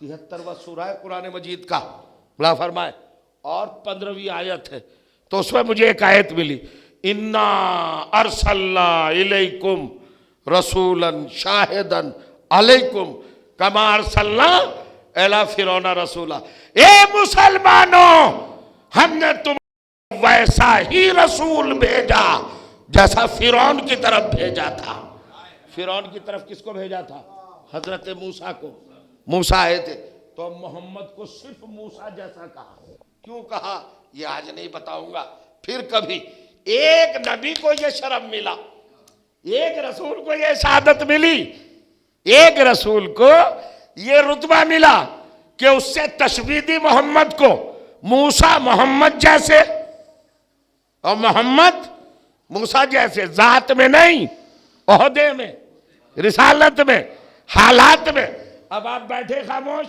73واں سورہ ہے قرآن مجید کا، اللہ فرمائے، اور 15ویں آیت ہے، تو اس میں مجھے ایک آیت ملی، اِنَّا أَرْسَلْنَا إِلَيْكُمْ رَسُولًا شَاهِدًا عَلَيْكُمْ كَمَا أَرْسَلْنَا إِلَىٰ فِرْعَوْنَ رَسُولًا۔ اے مسلمانوں، ہم نے تم ویسا ہی رسول بھیجا جیسا فرعون کی طرف بھیجا تھا۔ فرعون کی طرف کس کو بھیجا تھا؟ حضرت موسیٰ کو۔ موسیٰ آئے تھے تو محمد کو صرف موسیٰ جیسا کہا۔ کیوں کہا یہ آج نہیں بتاؤں گا، پھر کبھی۔ ایک نبی کو یہ شرف ملا، ایک رسول کو یہ شہادت ملی، ایک رسول کو یہ رتبہ ملا کہ اس سے تشبیہ دی محمد کو، موسیٰ محمد جیسے اور محمد موسیٰ جیسے، ذات میں نہیں، عہدے میں، رسالت میں، حالات میں۔ اب آپ بیٹھے خاموش،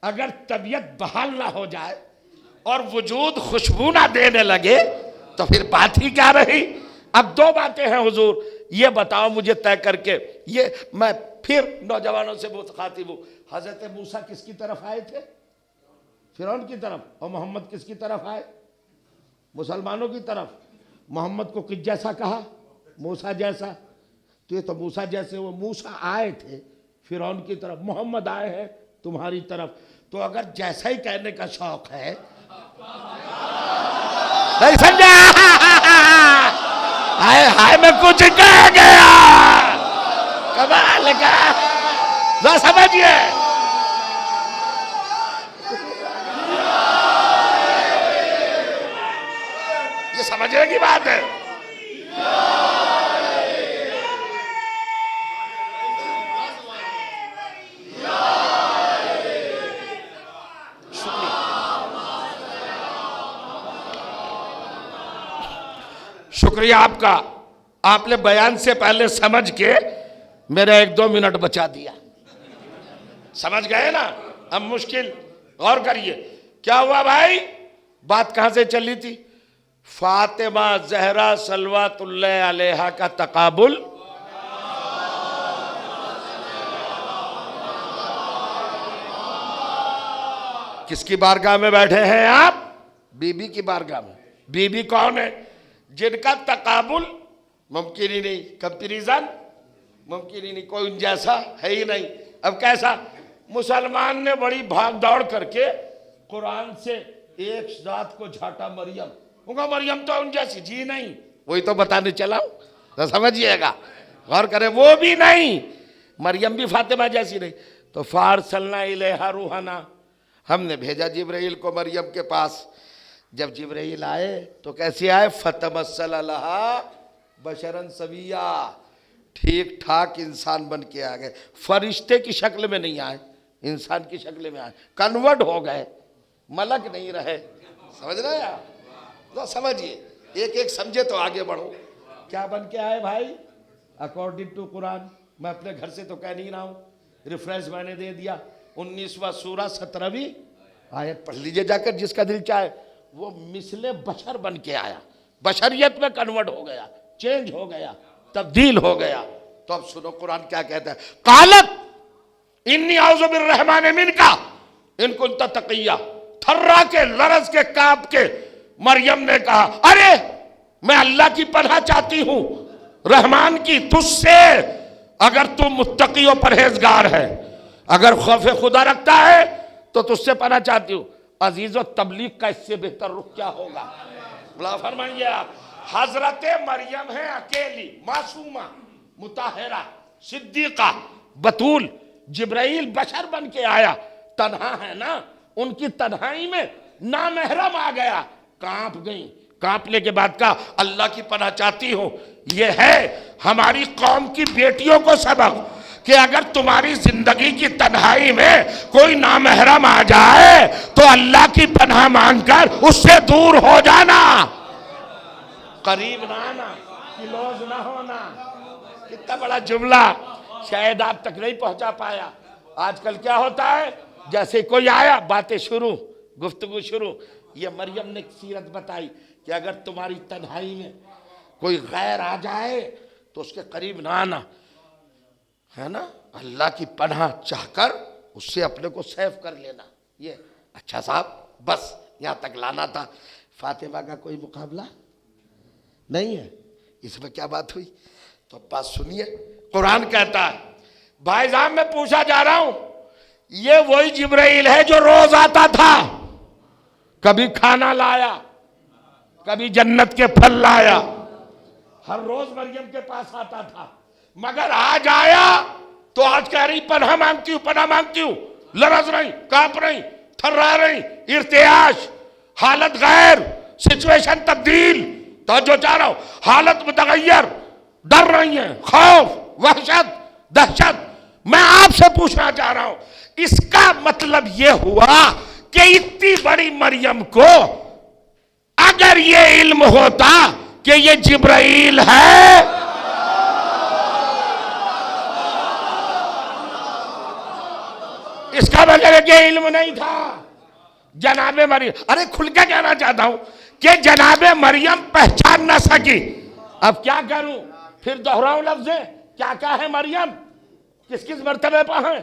اگر طبیعت بحال نہ ہو جائے اور وجود خوشبو نہ دینے لگے تو پھر بات ہی کیا رہی؟ اب دو باتیں ہیں حضور، یہ بتاؤ مجھے طے کر کے، یہ میں پھر نوجوانوں سے مخاطب ہوں، حضرت موسیٰ کس کی طرف آئے تھے؟ فرعون کی طرف، اور محمد کس کی طرف آئے؟ مسلمانوں کی طرف۔ محمد کو کس جیسا کہا؟ موسیٰ جیسا۔ تو یہ تو موسیٰ جیسے، وہ موسیٰ آئے تھے فرعون کی طرف، محمد آئے ہیں تمہاری طرف۔ تو اگر جیسا ہی کہنے کا شوق ہے، نہیں سمجھا؟ ہائے ہائے میں کچھ کہہ گیا، کمال کا ذرا سمجھئے۔ یہ سمجھنے کی بات ہے۔ شکریہ آپ کا، آپ نے بیان سے پہلے سمجھ کے میرا 1-2 منٹ بچا دیا۔ سمجھ گئے نا؟ اب مشکل غور کریے کیا ہوا بھائی، بات کہاں سے چلی تھی؟ فاطمہ زہرا صلوات اللہ علیہا کا تقابل کس کی بارگاہ میں بیٹھے ہیں آپ؟ بی بی کی بارگاہ میں۔ بی بی کون ہے؟ جن کا تقابل ممکن ہی نہیں، کمپیریزن ممکن ہی نہیں، کوئی ان جیسا ہے ہی نہیں۔ اب کیسا؟ مسلمان نے بڑی بھاگ دوڑ کر کے قرآن سے ایک ذات کو جھاٹا، مریم، کہا مریم تو ان جیسی، جی نہیں، وہی تو بتانے چلا ہوں، تو سمجھئے گا، غور کریں، وہ بھی نہیں، مریم بھی فاطمہ جیسی نہیں۔ تو فارسلنا الیہا روحنا، ہم نے بھیجا جبرائیل کو مریم کے پاس۔ جب جبرائیل آئے تو کیسے آئے؟ فتمثل لہا بشرا سویا، ٹھیک ٹھاک انسان بن کے آ گئے، فرشتے کی شکل میں نہیں آئے، انسان کی شکل میں آئے، کنورٹ ہو گئے، ملک نہیں رہے۔ سمجھ رہے ہیں آپ؟ تو سمجھئے، ایک ایک سمجھے تو آگے بڑھو۔ کیا بن کے آئے بھائی؟ اکارڈنگ ٹو قرآن، میں اپنے گھر سے تو کہہ نہیں رہا ہوں، ریفرنس میں نے دے دیا، 19واں سورہ 17ویں آیت پڑھ لیجئے جا کر، جس کا دل چاہے۔ وہ مثل بشر بن کے آیا، بشریت میں کنورٹ ہو گیا، چینج ہو گیا، تبدیل ہو گیا۔ تو اب سنو قرآن کیا کہتا ہے، قالت انی اعوذ بالرحمن منک ان کنت تقیہ، تھرا کے، لرز کے، کانپ کے مریم نے کہا، ارے میں اللہ کی پناہ چاہتی ہوں، رحمان کی، تجھ سے، اگر تو متقی و پرہیزگار ہے، اگر خوف خدا رکھتا ہے تو تجھ سے پناہ چاہتی ہوں۔ عزیز و تبلیغ کا اس سے بہتر رخ کیا ہوگا؟ اللہ فرمائیے آپ، حضرت مریم ہے اکیلی، معصومہ، مطہرہ، صدیقہ، بطول، جبرائیل بشر بن کے آیا، تنہا ہے نا، ان کی تنہائی میں نامحرم آ گیا، کانپ گئیں، کانپنے کے بعد کہا اللہ کی پناہ چاہتی ہوں۔ یہ ہے ہماری قوم کی بیٹیوں کو سبق کہ اگر تمہاری زندگی کی تنہائی میں کوئی نامحرم آ جائے تو اللہ کی پناہ مانگ کر اس سے دور ہو جانا، قریب نہ آنا، کلوز نہ ہونا۔ کتنا بڑا جملہ، شاید آپ تک نہیں پہنچا پایا۔ آج کل کیا ہوتا ہے، جیسے کوئی آیا باتیں شروع، گفتگو شروع۔ یہ مریم نے سیرت بتائی کہ اگر تمہاری تنہائی میں کوئی غیر آ جائے تو اس کے قریب نہ آنا، ہے نا، اللہ کی پناہ چاہ کر اس سے اپنے کو سیف کر لینا. یہ اچھا صاحب بس یہاں تک لانا تھا. فاطمہ کا کوئی مقابلہ نہیں ہے. اس میں کیا بات ہوئی؟ تو بات سنیے. قرآن کہتا ہے بھائی صاحب میں پوچھا جا رہا ہوں یہ وہی جبرائیل ہے جو روز آتا تھا، کبھی کھانا لایا، کبھی جنت کے پھل لایا، ہر روز مریم کے پاس آتا تھا، مگر آج آیا تو آج کہہ رہی پناہ مانگتی ہوں، پناہ مانگتی ہوں. لرز رہی، کانپ رہی، تھرا رہی، ارتعاش، حالت غیر، سچویشن تبدیل. توجہ چاہ رہا ہوں، حالت متغیر، ڈر رہی ہیں، خوف، وحشت، دہشت. میں آپ سے پوچھنا چاہ رہا ہوں اس کا مطلب یہ ہوا کہ اتنی بڑی مریم کو اگر یہ علم ہوتا کہ یہ جبرائیل ہے، اس کا مطلب ہے کہ علم نہیں تھا. جناب مریم، ارے کھل کے کہنا چاہتا ہوں کہ جناب مریم پہچان نہ سکی. اب کیا کروں؟ پھر دہراؤں لفظ کیا ہے مریم، کس کس مرتبے پہ ہیں،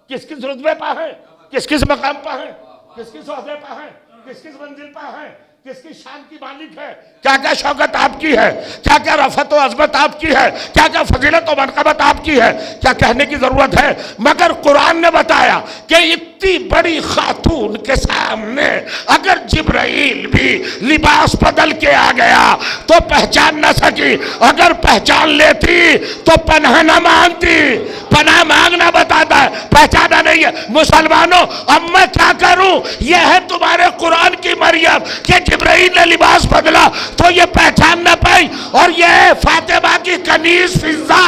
کس کس رتبے پہ ہیں، کس کس مقام پہ ہیں، کس کس عہدے پہ ہیں، کس کس منزل پہ ہیں، کس کی شان کی مالک ہے، کیا کیا شوکت آپ کی ہے، کیا کیا رفعت و عظمت آپ کی ہے، کیا کیا فضیلت و منقبت آپ کی ہے. کیا کہنے کی ضرورت ہے؟ مگر قرآن نے بتایا کہ اتنی بڑی خاتون کے سامنے اگر جبرائیل بھی لباس بدل کے آ گیا تو پہچان نہ سکی. اگر پہچان لیتی تو پناہ نہ مانگتی. پناہ مانگنا بتاتا ہے، پہچانا نہیں ہے. مسلمانوں اب میں کیا کروں؟ یہ ہے تمہارے قرآن کی مریم کہ جبرائیل نے لباس بدلا تو یہ پہچان نہ پائی. اور یہ ہے فاطمہ کی کنیز فضہ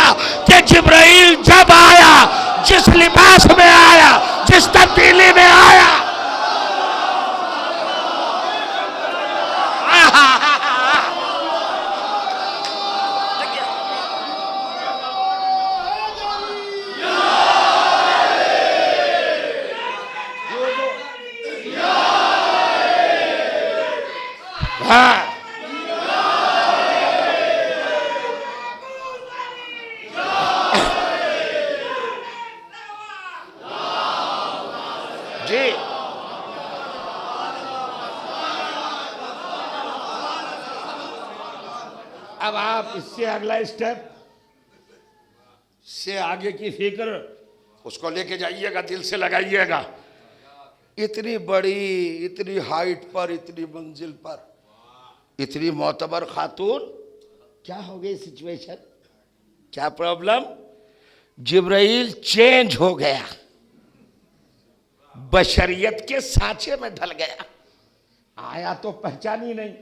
کہ جبرائیل جب آیا، جس لباس میں آیا، جس تبدیلی میں آیا، جی اب آپ اس سے اگلا اسٹیپ سے آگے کی فکر اس کو لے کے جائیے گا، دل سے لگائیے گا. اتنی بڑی، اتنی ہائٹ پر، اتنی منزل پر، اتنی معتبر خاتون، کیا ہو گئی سچویشن؟ کیا پرابلم؟ جبرائیل چینج ہو گیا، بشریت کے سانچے میں ڈھل گیا. آیا تو پہچانی نہیں.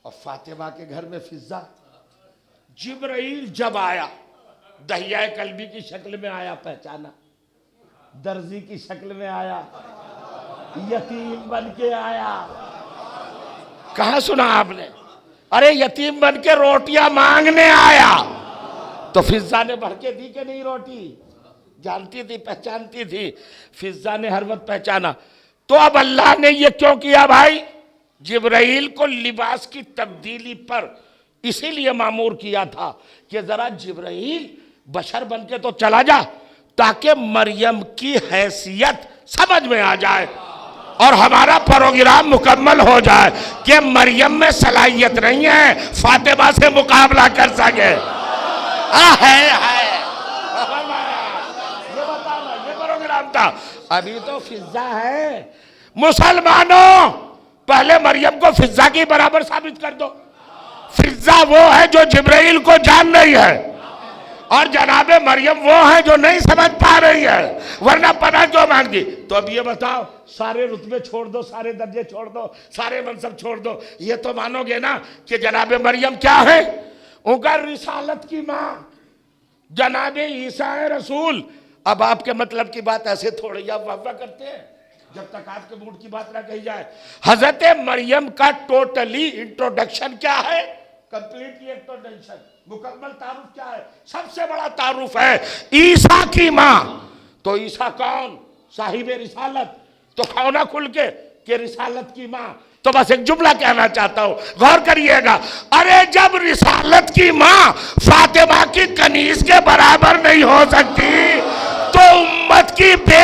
اور فاطمہ کے گھر میں فضہ. جبرائیل جب آیا دہیہ قلبی کی شکل میں آیا، پہچانا. درزی کی شکل میں آیا، یتیم بن کے آیا. کہاں سنا آپ نے؟ ارے یتیم بن کے روٹیاں مانگنے آیا. تو فضہ نے بڑھ کے دی کہ نہیں روٹی؟ جانتی تھی، پہچانتی تھی. فضہ نے ہر وقت پہچانا. تو اب اللہ نے یہ کیوں کیا بھائی؟ جبرائیل کو لباس کی تبدیلی پر اسی لیے مامور کیا تھا کہ ذرا جبرائیل بشر بن کے تو چلا جا تاکہ مریم کی حیثیت سمجھ میں آ جائے اور ہمارا پروگرام مکمل ہو جائے کہ مریم میں صلاحیت نہیں ہے فاطمہ سے مقابلہ کر سکے. یہ بتانا، یہ پروگرام تھا. ابھی تو فضہ ہے. مسلمانوں پہلے مریم کو فضہ کی برابر ثابت کر دو. فضہ وہ ہے جو جبرائیل کو جان رہی ہے اور جناب مریم وہ ہے جو نہیں سمجھ پا رہی ہے، ورنہ پناہ کیوں مانگی؟ تو اب یہ بتاؤ، سارے رتبے چھوڑ دو، سارے درجے چھوڑ دو، سارے منصب چھوڑ دو، یہ تو مانو گے نا کہ جناب مریم کیا ہے؟ ان کا رسالت کی ماں جناب عیسیٰ رسول. اب آپ کے مطلب کی بات ایسے تھوڑی آپ واہ کرتے ہیں جب تک آپ کے موڈ کی بات نہ کہی جائے. حضرت مریم کا ٹوٹلی انٹروڈکشن کیا ہے؟ کمپلیٹلی انٹروڈکشن، مکمل تعارف کیا ہے؟ سب سے بڑا تعارف ہے عیسیٰ کی ماں. تو عیسیٰ کون؟ صاحب رسالت. تو کھونا کھل کے کہ رسالت کی ماں. تو بس ایک جملہ کہنا چاہتا ہوں، غور کریے گا. ارے جب رسالت کی ماں فاطمہ کی کنیز کے برابر نہیں ہو سکتی تو امت کی بے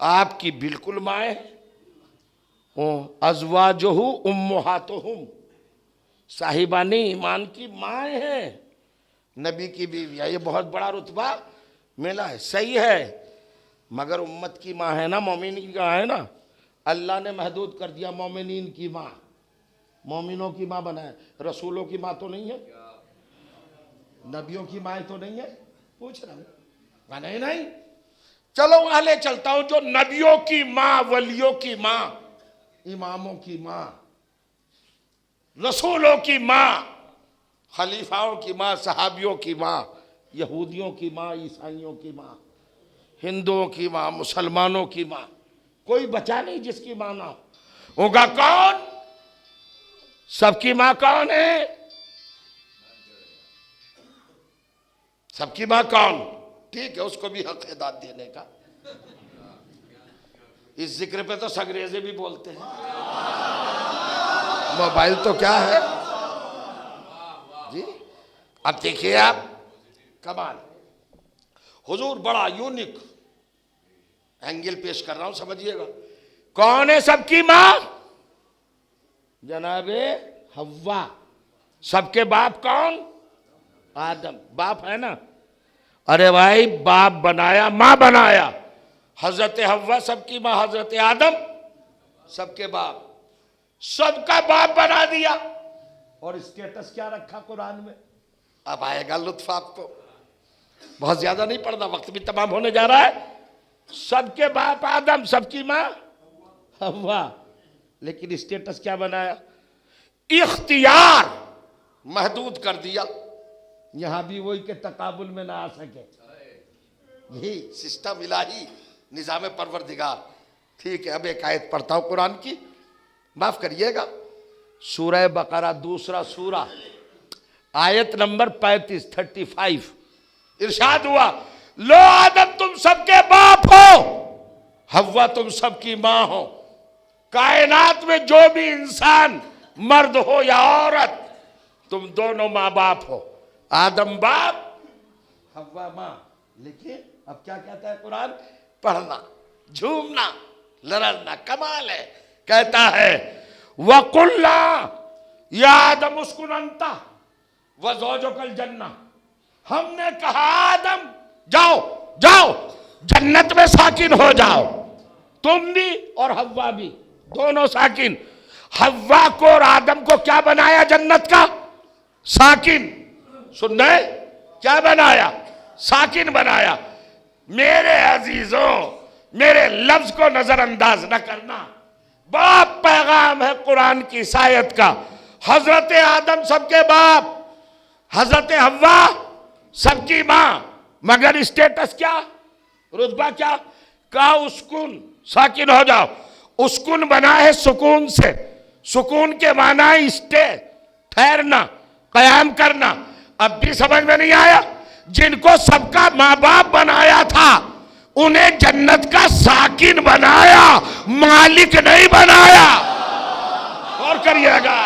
آپ کی بالکل مائیں ازواجہ امہاتہم، صاحبان ایمان کی مائیں ہیں، نبی کی بیویاں، یہ بہت بڑا رتبہ ملا ہے، صحیح ہے، مگر امت کی ماں ہے نا، مومنین کی ماں ہے نا، اللہ نے محدود کر دیا مومنین کی ماں، مومنوں کی ماں بنائے، رسولوں کی ماں تو نہیں ہے، نبیوں کی ماں تو نہیں ہے، پوچھ رہا ہوں، نہیں، چلو وہاں لے چلتا ہوں، جو نبیوں کی ماں، ولیوں کی ماں، اماموں کی ماں، رسولوں کی ماں، خلیفاؤں کی ماں، صحابیوں کی ماں، یہودیوں کی ماں، عیسائیوں کی ماں، ہندوؤں کی ماں، مسلمانوں کی ماں، کوئی بچا نہیں جس کی ماں نہ ہو، ہوگا کون؟ سب کی ماں کون ہے؟ سب کی ماں کون؟ ٹھیک ہے، اس کو بھی حق ادا دینے کا، اس ذکر پہ تو سنگریزے بھی بولتے ہیں، موبائل تو کیا ہے جی۔ اب دیکھیے آپ، کمال، حضور بڑا یونک اینگل پیش کر رہا ہوں، سمجھیے گا، کون ہے سب کی ماں؟ جناب حوا۔ سب کے باپ کون؟ آدم، باپ ہے نا، ارے بھائی باپ بنایا، ماں بنایا، حضرت حوا سب کی ماں، حضرت آدم سب کے باپ، سب کا باپ بنا دیا، اور اسٹیٹس کیا رکھا قرآن میں؟ اب آئے گا لطف آپ کو، بہت زیادہ نہیں پڑھنا، وقت بھی تمام ہونے جا رہا ہے، سب کے باپ آدم، سب کی ماں حوا، لیکن اسٹیٹس کیا بنایا؟ اختیار محدود کر دیا، یہاں بھی وہی کہ تقابل میں نہ آ سکے، یہی سسٹم الہی، نظام پروردگار۔ ٹھیک ہے، اب ایک آیت پڑھتا ہوں قرآن کی، معاف کریے گا، سورہ بقرہ، دوسرا سورہ، آیت نمبر 35 ارشاد ہوا، لو آدم تم سب کے باپ ہو، حوا تم سب کی ماں ہو، کائنات میں جو بھی انسان، مرد ہو یا عورت، تم دونوں ماں باپ ہو، آدم باپ، حوا ماں۔ لیکن اب کیا کہتا ہے قرآن؟ پڑھنا، جھومنا، لرزنا، کمال ہے، کہتا ہے وَقُلْنَا یا آدم اسکن انت وزوجک الجنہ، ہم نے کہا آدم جاؤ جاؤ جنت میں ساکن ہو جاؤ، تم بھی اور حوا بھی، دونوں ساکن۔ حوا کو اور آدم کو کیا بنایا جنت کا؟ ساکن۔ سن رہے؟ کیا بنایا؟ ساکن بنایا۔ میرے عزیزوں، میرے لفظ کو نظر انداز نہ کرنا، بڑا پیغام ہے قرآن کی اس آیت کا۔ حضرت آدم سب کے باپ، حضرت حوا سب کی ماں، مگر اسٹیٹس کیا؟ رتبہ کیا؟ کہا اسکن، ساکن ہو جاؤ۔ اسکن بنا ہے سکون سے، سکون کے معنی اسٹے، ٹھہرنا، قیام کرنا۔ اب بھی سمجھ میں نہیں آیا؟ جن کو سب کا ماں باپ بنایا تھا، انہیں جنت کا ساکن بنایا، مالک نہیں بنایا۔ غور کریے گا،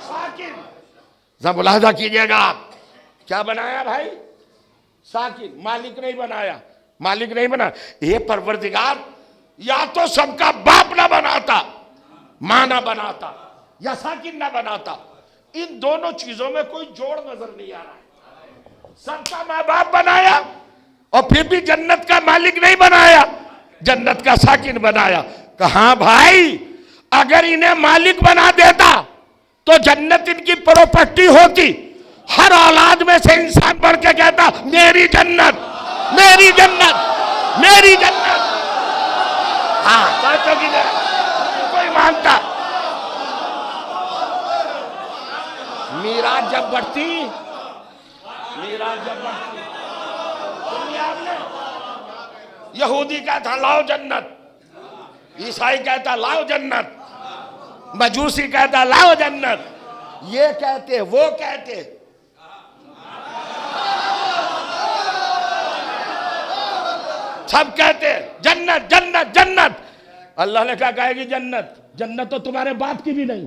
ساکن، ذرا ملاحظہ کیجئے گا، کیا بنایا بھائی؟ ساکن، مالک نہیں بنایا، مالک نہیں بنا۔ یہ پروردگار یا تو سب کا باپ نہ بناتا، ماں نہ بناتا، یا ساکن نہ بناتا، ان دونوں چیزوں میں کوئی جوڑ نظر نہیں آ رہا ہے۔ سب کا ماں باپ بنایا اور پھر بھی جنت کا مالک نہیں بنایا، جنت کا ساکن بنایا۔ کہاں بھائی، اگر انہیں مالک بنا دیتا تو جنت ان کی پراپرٹی ہوتی، ہر اولاد میں سے انسان بڑھ کے کہتا میری جنت، میری جنت، میری جنت۔ ہاں کوئی مانتا۔ میراث جب بڑھتی، دنیا میں یہودی کہتا لاؤ جنت، عیسائی کہتا لاؤ جنت، مجوسی کہتا لاؤ جنت، یہ کہتے وہ کہتے، سب کہتے جنت جنت جنت۔ اللہ نے کہا کہے گی جنت، جنت تو تمہارے باپ کی بھی نہیں۔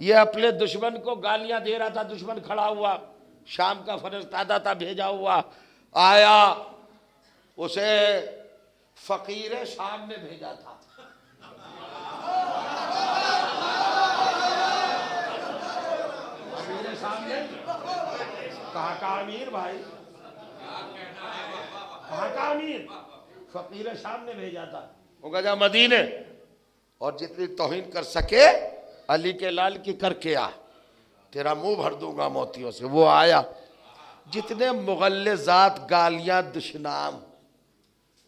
یہ اپنے دشمن کو گالیاں دے رہا تھا، دشمن کھڑا ہوا، شام کا فرستادہ تھا بھیجا ہوا، آیا، اسے فقیر شام نے بھیجا تھا۔ فقیر شام نے کہاں کا امیر بھائی، کہاں کا امیر، فقیر شام نے بھیجا تھا، وہ کہا جا مدینے اور جتنی توہین کر سکے علی کے لال کی کر کے آ، تیرا منہ بھر دوں گا موتیوں سے۔ وہ آیا، جتنے مغلظات گالیاں دشنام،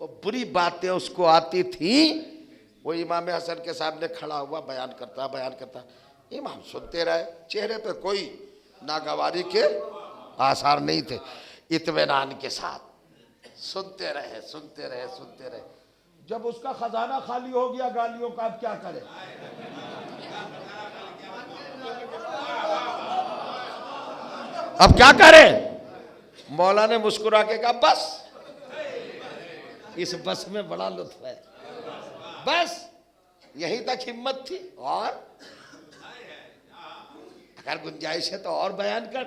وہ بری باتیں اس کو آتی تھیں، وہ امام حسن کے سامنے کھڑا ہوا بیان کرتا۔ امام سنتے رہے، چہرے پہ کوئی ناگواری کے آثار نہیں تھے، اطمینان کے ساتھ سنتے رہے۔ جب اس کا خزانہ خالی ہو گیا گالیوں کا، اب کیا کرے؟ اب کیا کرے؟ مولا نے مسکرا کے کہا بس، اس بس میں بڑا لطف ہے، بس یہیں تک ہمت تھی، اور اگر گنجائش ہے تو اور بیان کر۔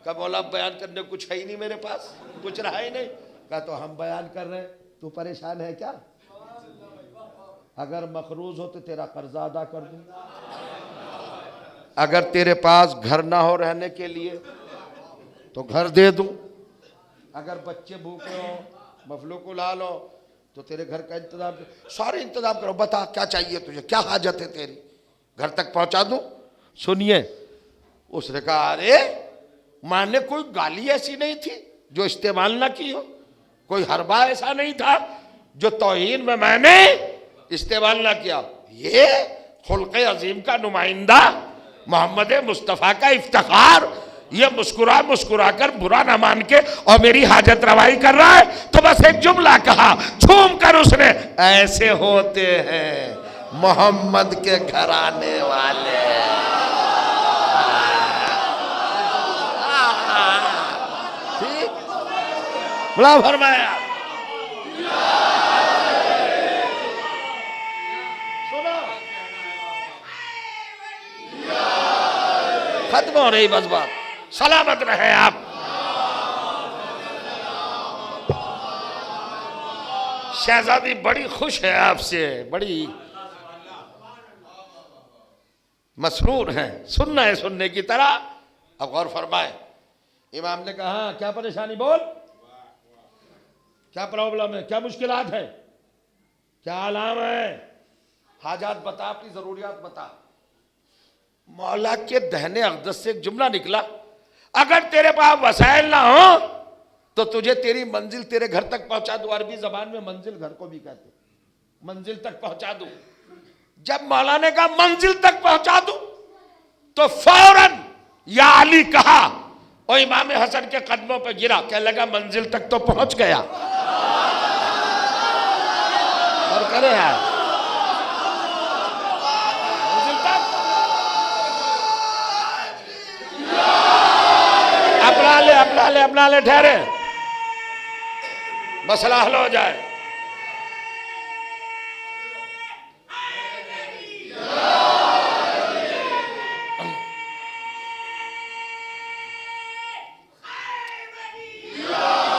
کہا مولا بیان کرنے کچھ ہے ہی نہیں میرے پاس، کچھ رہا ہی نہیں۔ کہا تو ہم بیان کر رہے ہیں، تو پریشان ہے کیا؟ اگر مقروض ہو تو تیرا قرضہ ادا کر دوں، اگر تیرے پاس گھر نہ ہو رہنے کے لیے تو گھر دے دوں، اگر بچے بھوکے ہو، مفلوک لال ہو تو تیرے گھر کا انتظام، سارے انتظام کرو، بتا کیا چاہیے تجھے، کیا حاجت ہے تیری، گھر تک پہنچا دوں۔ سنیے، اس نے کہا ارے ماں نے کوئی گالی ایسی نہیں تھی جو استعمال نہ کی ہو، کوئی حربہ ایسا نہیں تھا جو توہین میں نے استعمال نہ کیا۔ یہ خلق عظیم کا نمائندہ، محمد مصطفیٰ کا افتخار، یہ مسکرا کر برا نہ مان کے اور میری حاجت روائی کر رہا ہے، تو بس ایک جملہ کہا، جھوم کر اس نے، ایسے ہوتے ہیں محمد کے گھرانے والے۔ ٹھیک، بڑا فرمایا، سنو، ختم ہو رہی بس بات، سلامت رہے آپ۔ شہزادی بڑی خوش ہے آپ سے، بڑی مسرور ہیں، سننا ہے سننے کی طرح۔ اب غور فرمائے، امام نے کہا ہاں کیا پریشانی، بول کیا پرابلم ہے، کیا مشکلات ہے، کیا علام ہے، حاجات بتا، اپنی ضروریات بتا۔ مولا کے دہنے اقدس سے ایک جملہ نکلا، اگر تیرے پاس وسائل نہ ہوں تو تجھے تیری منزل تیرے گھر تک پہنچا دوں۔ عربی زبان میں منزل گھر کو بھی کہتے، منزل تک پہنچا دوں۔ جب مولا نے کہا منزل تک پہنچا دوں تو فوراً یا علی کہا اور امام حسن کے قدموں پہ گرا، کہنے لگا منزل تک تو پہنچ گیا، اور کرے یار منزل تک اپنا لے ٹھہرے، مسئلہ حل ہو جائے۔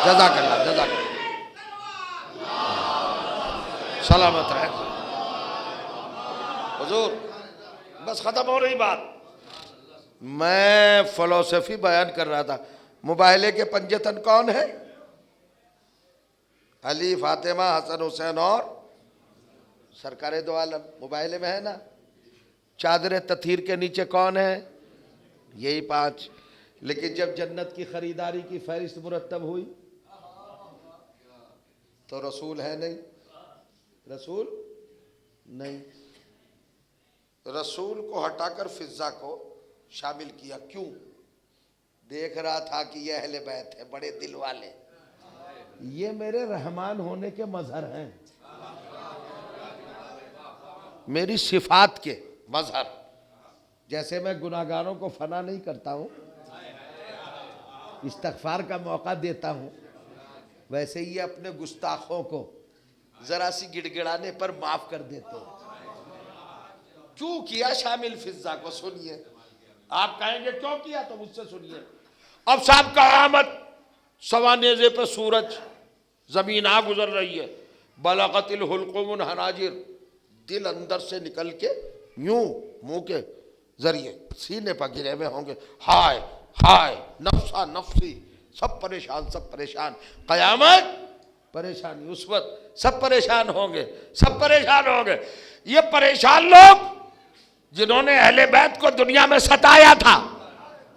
جزاک اللہ، جزاک اللہ، سلامت رہے حضور۔ بس ختم ہو رہی بات۔ میں فلسفی بیان کر رہا تھا، مباہلے کے پنجتن کون ہے؟ علی، فاطمہ، حسن، حسین اور سرکار دو عالم، مباہلے میں ہے نا۔ چادر تطہیر کے نیچے کون ہے؟ یہی 5۔ لیکن جب جنت کی خریداری کی فہرست مرتب ہوئی تو رسول ہے نہیں، رسول نہیں، رسول کو ہٹا کر فضہ کو شامل کیا۔ کیوں؟ دیکھ رہا تھا کہ یہ اہل بیت ہے، بڑے دل والے، یہ میرے رحمان ہونے کے مظہر ہیں، میری صفات کے مظہر۔ جیسے میں گناہگاروں کو فنا نہیں کرتا ہوں، استغفار کا موقع دیتا ہوں، ویسے ہی اپنے گستاخوں کو ذرا سی گڑ گڑانے پر معاف کر دیتے ہیں۔ کیوں کیا شامل فضہ کو؟ سنیے، آپ کہیں گے کیوں کیا؟ تو مجھ سے سنیے. اب صاحب قیامت، سوانیزے پہ سورج، زمین آ گزر رہی ہے. بلغت الحلقوم الحناجر، دل اندر سے نکل کے یوں منہ کے ذریعے سینے پر گرے ہوئے ہوں گے. ہائے ہائے نفسا نفسی، سب پریشان سب پریشان. قیامت پریشانی، اس وقت سب پریشان ہوں گے، سب پریشان ہوں گے. یہ پریشان لوگ جنہوں نے اہل بیت کو دنیا میں ستایا تھا،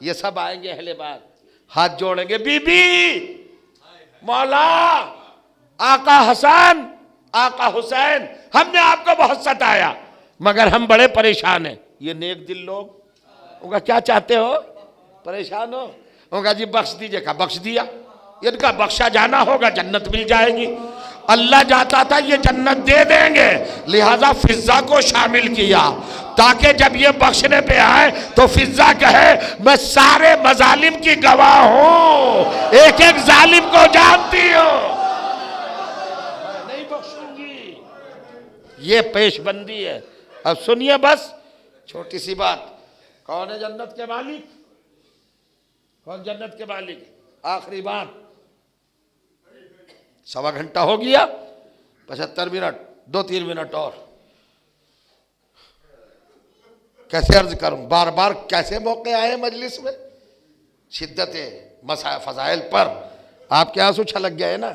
یہ سب آئیں گے اہل بیت، ہاتھ جوڑیں گے، بی بی، مولا، آقا حسن، آقا حسین، ہم نے آپ کو بہت ستایا مگر ہم بڑے پریشان ہیں. یہ نیک دل لوگ ان کا کیا چاہتے ہو؟ پریشان ہو؟ ان کا جی بخش دیجئے، کا بخش دیا. ان کا بخشا جانا ہوگا، جنت مل جائے گی. اللہ جاتا تھا یہ جنت دے دیں گے، لہذا فضہ کو شامل کیا تاکہ جب یہ بخشنے پہ آئے تو فضہ کہے میں سارے مظالم کی گواہ ہوں، ایک ایک ظالم کو جانتی ہوں، نہیں بخشوں گی. یہ پیش بندی ہے. اب سنیے بس چھوٹی سی بات. کون ہے جنت کے مالک؟ کون جنت کے مالک؟ آخری بات. 1.25 گھنٹہ ہو گیا، 75 منٹ، 2-3 منٹ اور. کیسے عرض کروں، بار بار کیسے موقع آئے مجلس میں، شدت فضائل پر آپ کے آنسو چھلک گئے نا.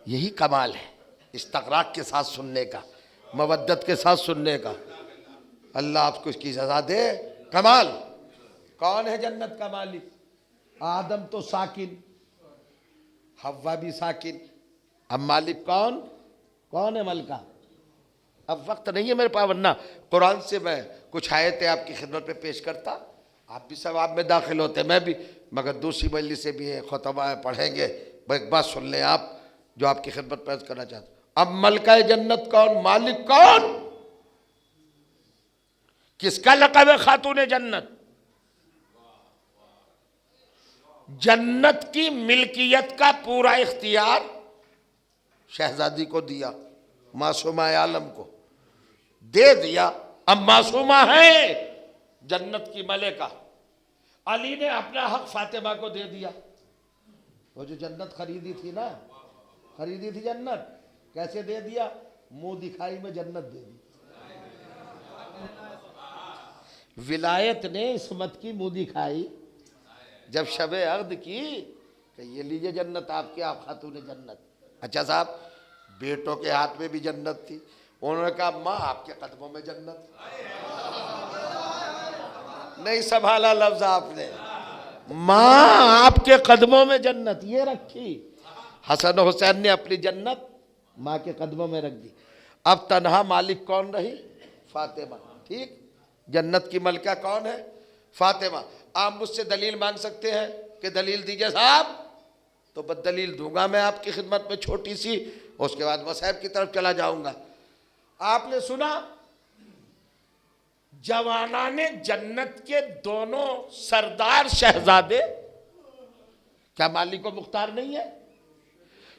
یہی کمال ہے استغراق کے ساتھ سننے کا، مودت کے ساتھ سننے کا. اللہ آپ کو اس کی سزا دے. کمال. کون ہے جنت کا مالک؟ آدم تو ساکن، حوا بھی ساکن. اب مالک کون؟ کون ہے ملکہ؟ اب وقت نہیں ہے میرے پاس، ورنہ قرآن سے میں کچھ آیتیں آپ کی خدمت پہ پیش کرتا، آپ بھی ثواب میں داخل ہوتے، میں بھی. مگر دوسری مجلس سے بھی ہے، خطبہ پڑھیں گے. ایک بات سن لیں آپ جو آپ کی خدمت پیش کرنا چاہتا ہوں. اب ملکہ جنت کون؟ مالک کون؟ کس کا لقب ہے خاتون جنت؟ جنت کی ملکیت کا پورا اختیار شہزادی کو دیا، معصومہ عالم کو دے دیا. اب معصومہ ہے جنت کی ملکہ. علی نے اپنا حق فاطمہ کو دے دیا. وہ جو جنت خریدی تھی نا، خریدی تھی جنت، کیسے دے دیا؟ منہ دکھائی میں جنت دے دی. ولایت نے عصمت کی منہ دکھائی جب شب عقد کی کہ یہ لیجئے جنت آپ کی، آپ خاتون جنت. اچھا صاحب، بیٹوں کے ہاتھ میں بھی جنت تھی، انہوں نے کہا ماں آپ کے قدموں میں جنت. نہیں سنبھالا لفظ آپ نے، ماں آپ کے قدموں میں جنت یہ رکھی. حسن و حسین نے اپنی جنت ماں کے قدموں میں رکھ دی. اب تنہا مالک کون رہی؟ فاطمہ. ٹھیک، جنت کی ملکہ کون ہے؟ فاطمہ. آپ مجھ سے دلیل مانگ سکتے ہیں کہ دلیل دیجئے صاحب، تو بس دلیل دوں گا میں آپ کی خدمت میں چھوٹی سی، اس کے بعد مصائب کی طرف چلا جاؤں گا. آپ نے سنا جوانان جنت کے دونوں سردار شہزادے کیا مالک و مختار نہیں ہے؟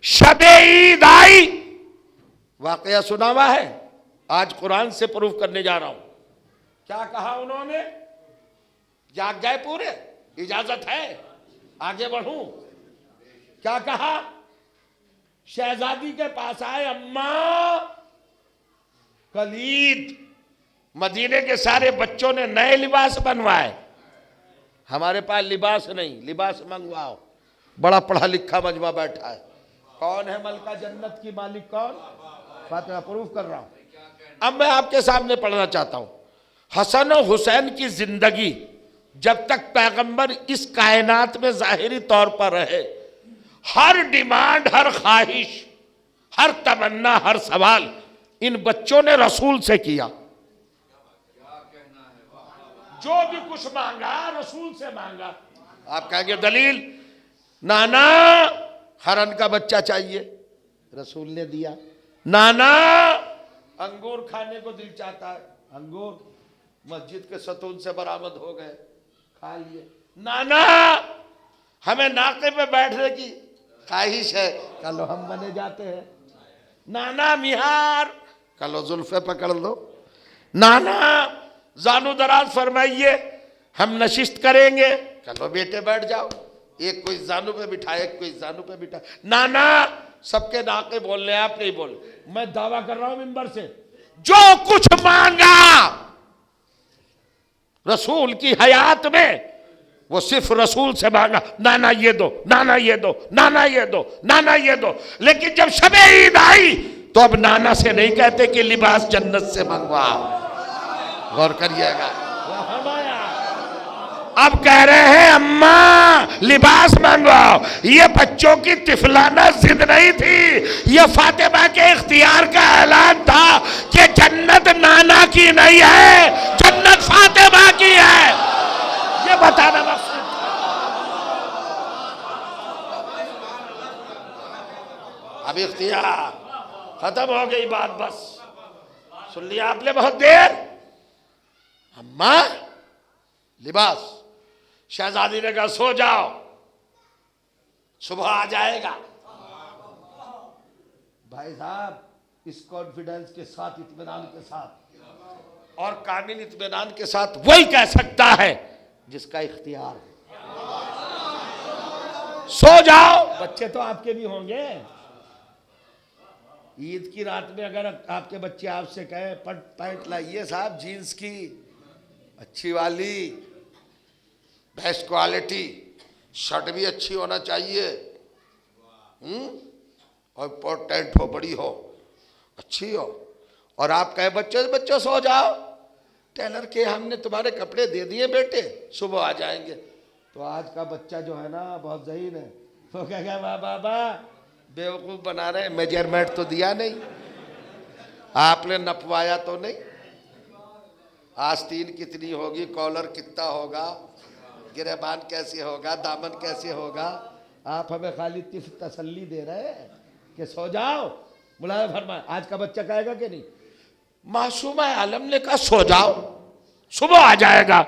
شب عید آئی، واقعہ سنا ہوا ہے، آج قرآن سے پروف کرنے جا رہا ہوں. کیا کہا انہوں نے؟ جاگ گئے پورے؟ اجازت ہے آگے بڑھوں؟ کیا کہا؟ شہزادی کے پاس آئے، اماں کلید مدینے کے سارے بچوں نے نئے لباس بنوائے، ہمارے پاس لباس نہیں، لباس منگواؤ. بڑا پڑھا لکھا مجمع بیٹھا ہے. کون ہے ملکہ جنت کی مالک؟ کون؟ فاطمہ. پروف کر رہا ہوں. اب میں آپ کے سامنے پڑھنا چاہتا ہوں. حسن و حسین کی زندگی جب تک پیغمبر اس کائنات میں ظاہری طور پر رہے، ہر ڈیمانڈ، ہر خواہش، ہر تمنا، ہر سوال ان بچوں نے رسول سے کیا. جو بھی کچھ مانگا رسول سے مانگا. آپ کہیں گے دلیل؟ نانا ہرن کا بچہ چاہیے، رسول نے دیا. نانا انگور کھانے کو دل چاہتا ہے، انگور مسجد کے ستون سے برآمد ہو گئے، کھا لیے. نانا ہمیں ناقے پہ بیٹھنے کی خواہش ہے، کلو ہم بنے جاتے ہیں. نانا میہار، کلو زلفیں پکڑ لو. نانا زانو دراز فرمائیے، ہم نشست کریں گے. چلو بیٹے بیٹھ جاؤ, ایک کوئی زانو پہ بٹھائے, ایک کوئی زانو پہ بٹھائے. نانا سب کے ناقے بولنے ہیں, آپ نہیں بولے. میں دعویٰ کر رہا ہوں منبر سے, جو کچھ مانگا رسول کی حیات میں وہ صرف رسول سے مانگا. نانا یہ دو, نانا یہ دو, نانا یہ دو, نانا یہ دو. لیکن جب شب عید آئی تو اب نانا سے نہیں کہتے کہ لباس جنت سے منگوا. غور کریے گا, اب کہہ رہے ہیں اماں لباس منگواؤ. یہ بچوں کی طفلانہ ضد نہیں تھی, یہ فاطمہ کے اختیار کا اعلان تھا کہ جنت نانا کی نہیں ہے, جنت فاطمہ کی ہے. یہ بتانا مقصود تھا. اب اختیار ختم ہو گئی بات, بس سن لیا آپ نے بہت دیر. اماں لباس. شہزادی نے کہا سو جاؤ, صبح آ جائے گا. بھائی صاحب اس کانفیڈنس کے ساتھ, اطمینان کے ساتھ اور کامل اطمینان کے ساتھ وہی کہہ سکتا ہے جس کا اختیار ہے. سو جاؤ. بچے تو آپ کے بھی ہوں گے. عید کی رات میں اگر آپ کے بچے آپ سے کہیں پینٹ لائیے صاحب جینز کی اچھی والی, بیسٹ کوالٹی, شرٹ بھی اچھی ہونا چاہیے, اور امپورٹنٹ ہو, بڑی ہو, اچھی ہو, اور آپ کہیں بچوں سو جاؤ, ٹیلر کے ہم نے تمہارے کپڑے دے دیے بیٹے, صبح آ جائیں گے. تو آج کا بچہ جو ہے نا بہت ذہین ہے, وہ کہے گا واہ بابا بیوقوف بنا رہے ہیں, میجرمنٹ تو دیا نہیں, آپ نے نپوایا تو نہیں, آستین کتنی ہوگی, کالر کتنا ہوگا, گریبان کیسے ہوگا, دامن کیسے ہوگا. آپ ہمیں خالی تسلی دے رہے ہیں کہ سو جاؤ. ملاحظہ فرمائے, آج کا بچہ کہے گا کہ نہیں؟ معصومہ عالم نے کہا سو جاؤ, صبح آ جائے گا.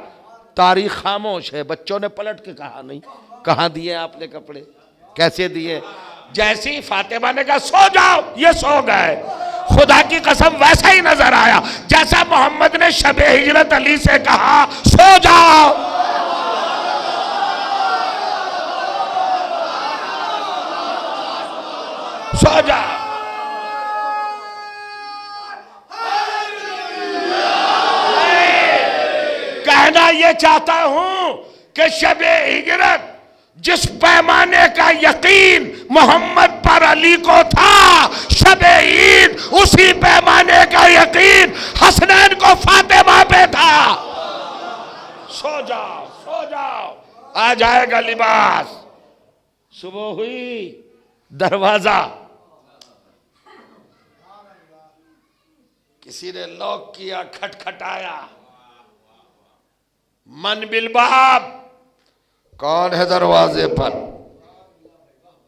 تاریخ خاموش ہے, بچوں نے پلٹ کے کہا نہیں. کہاں دیے آپ نے کپڑے, کیسے دیے؟ جیسی فاطمہ نے کہا سو جاؤ, یہ سو گئے. خدا کی قسم ویسا ہی نظر آیا جیسا محمد نے شب ہجرت علی سے کہا سو جاؤ. سو جاؤ. کہنا یہ چاہتا ہوں کہ شب ہجرت جس پیمانے کا یقین محمد پر علی کو تھا, شب عید اسی پیمانے کا یقین حسنین کو فاطمہ پہ تھا. سو جاؤ, سو جاؤ, آ جائے گا لباس. صبح ہوئی, دروازہ کسی نے لوک کیا, کھٹکھٹایا. من بالباب, کون ہے دروازے پر؟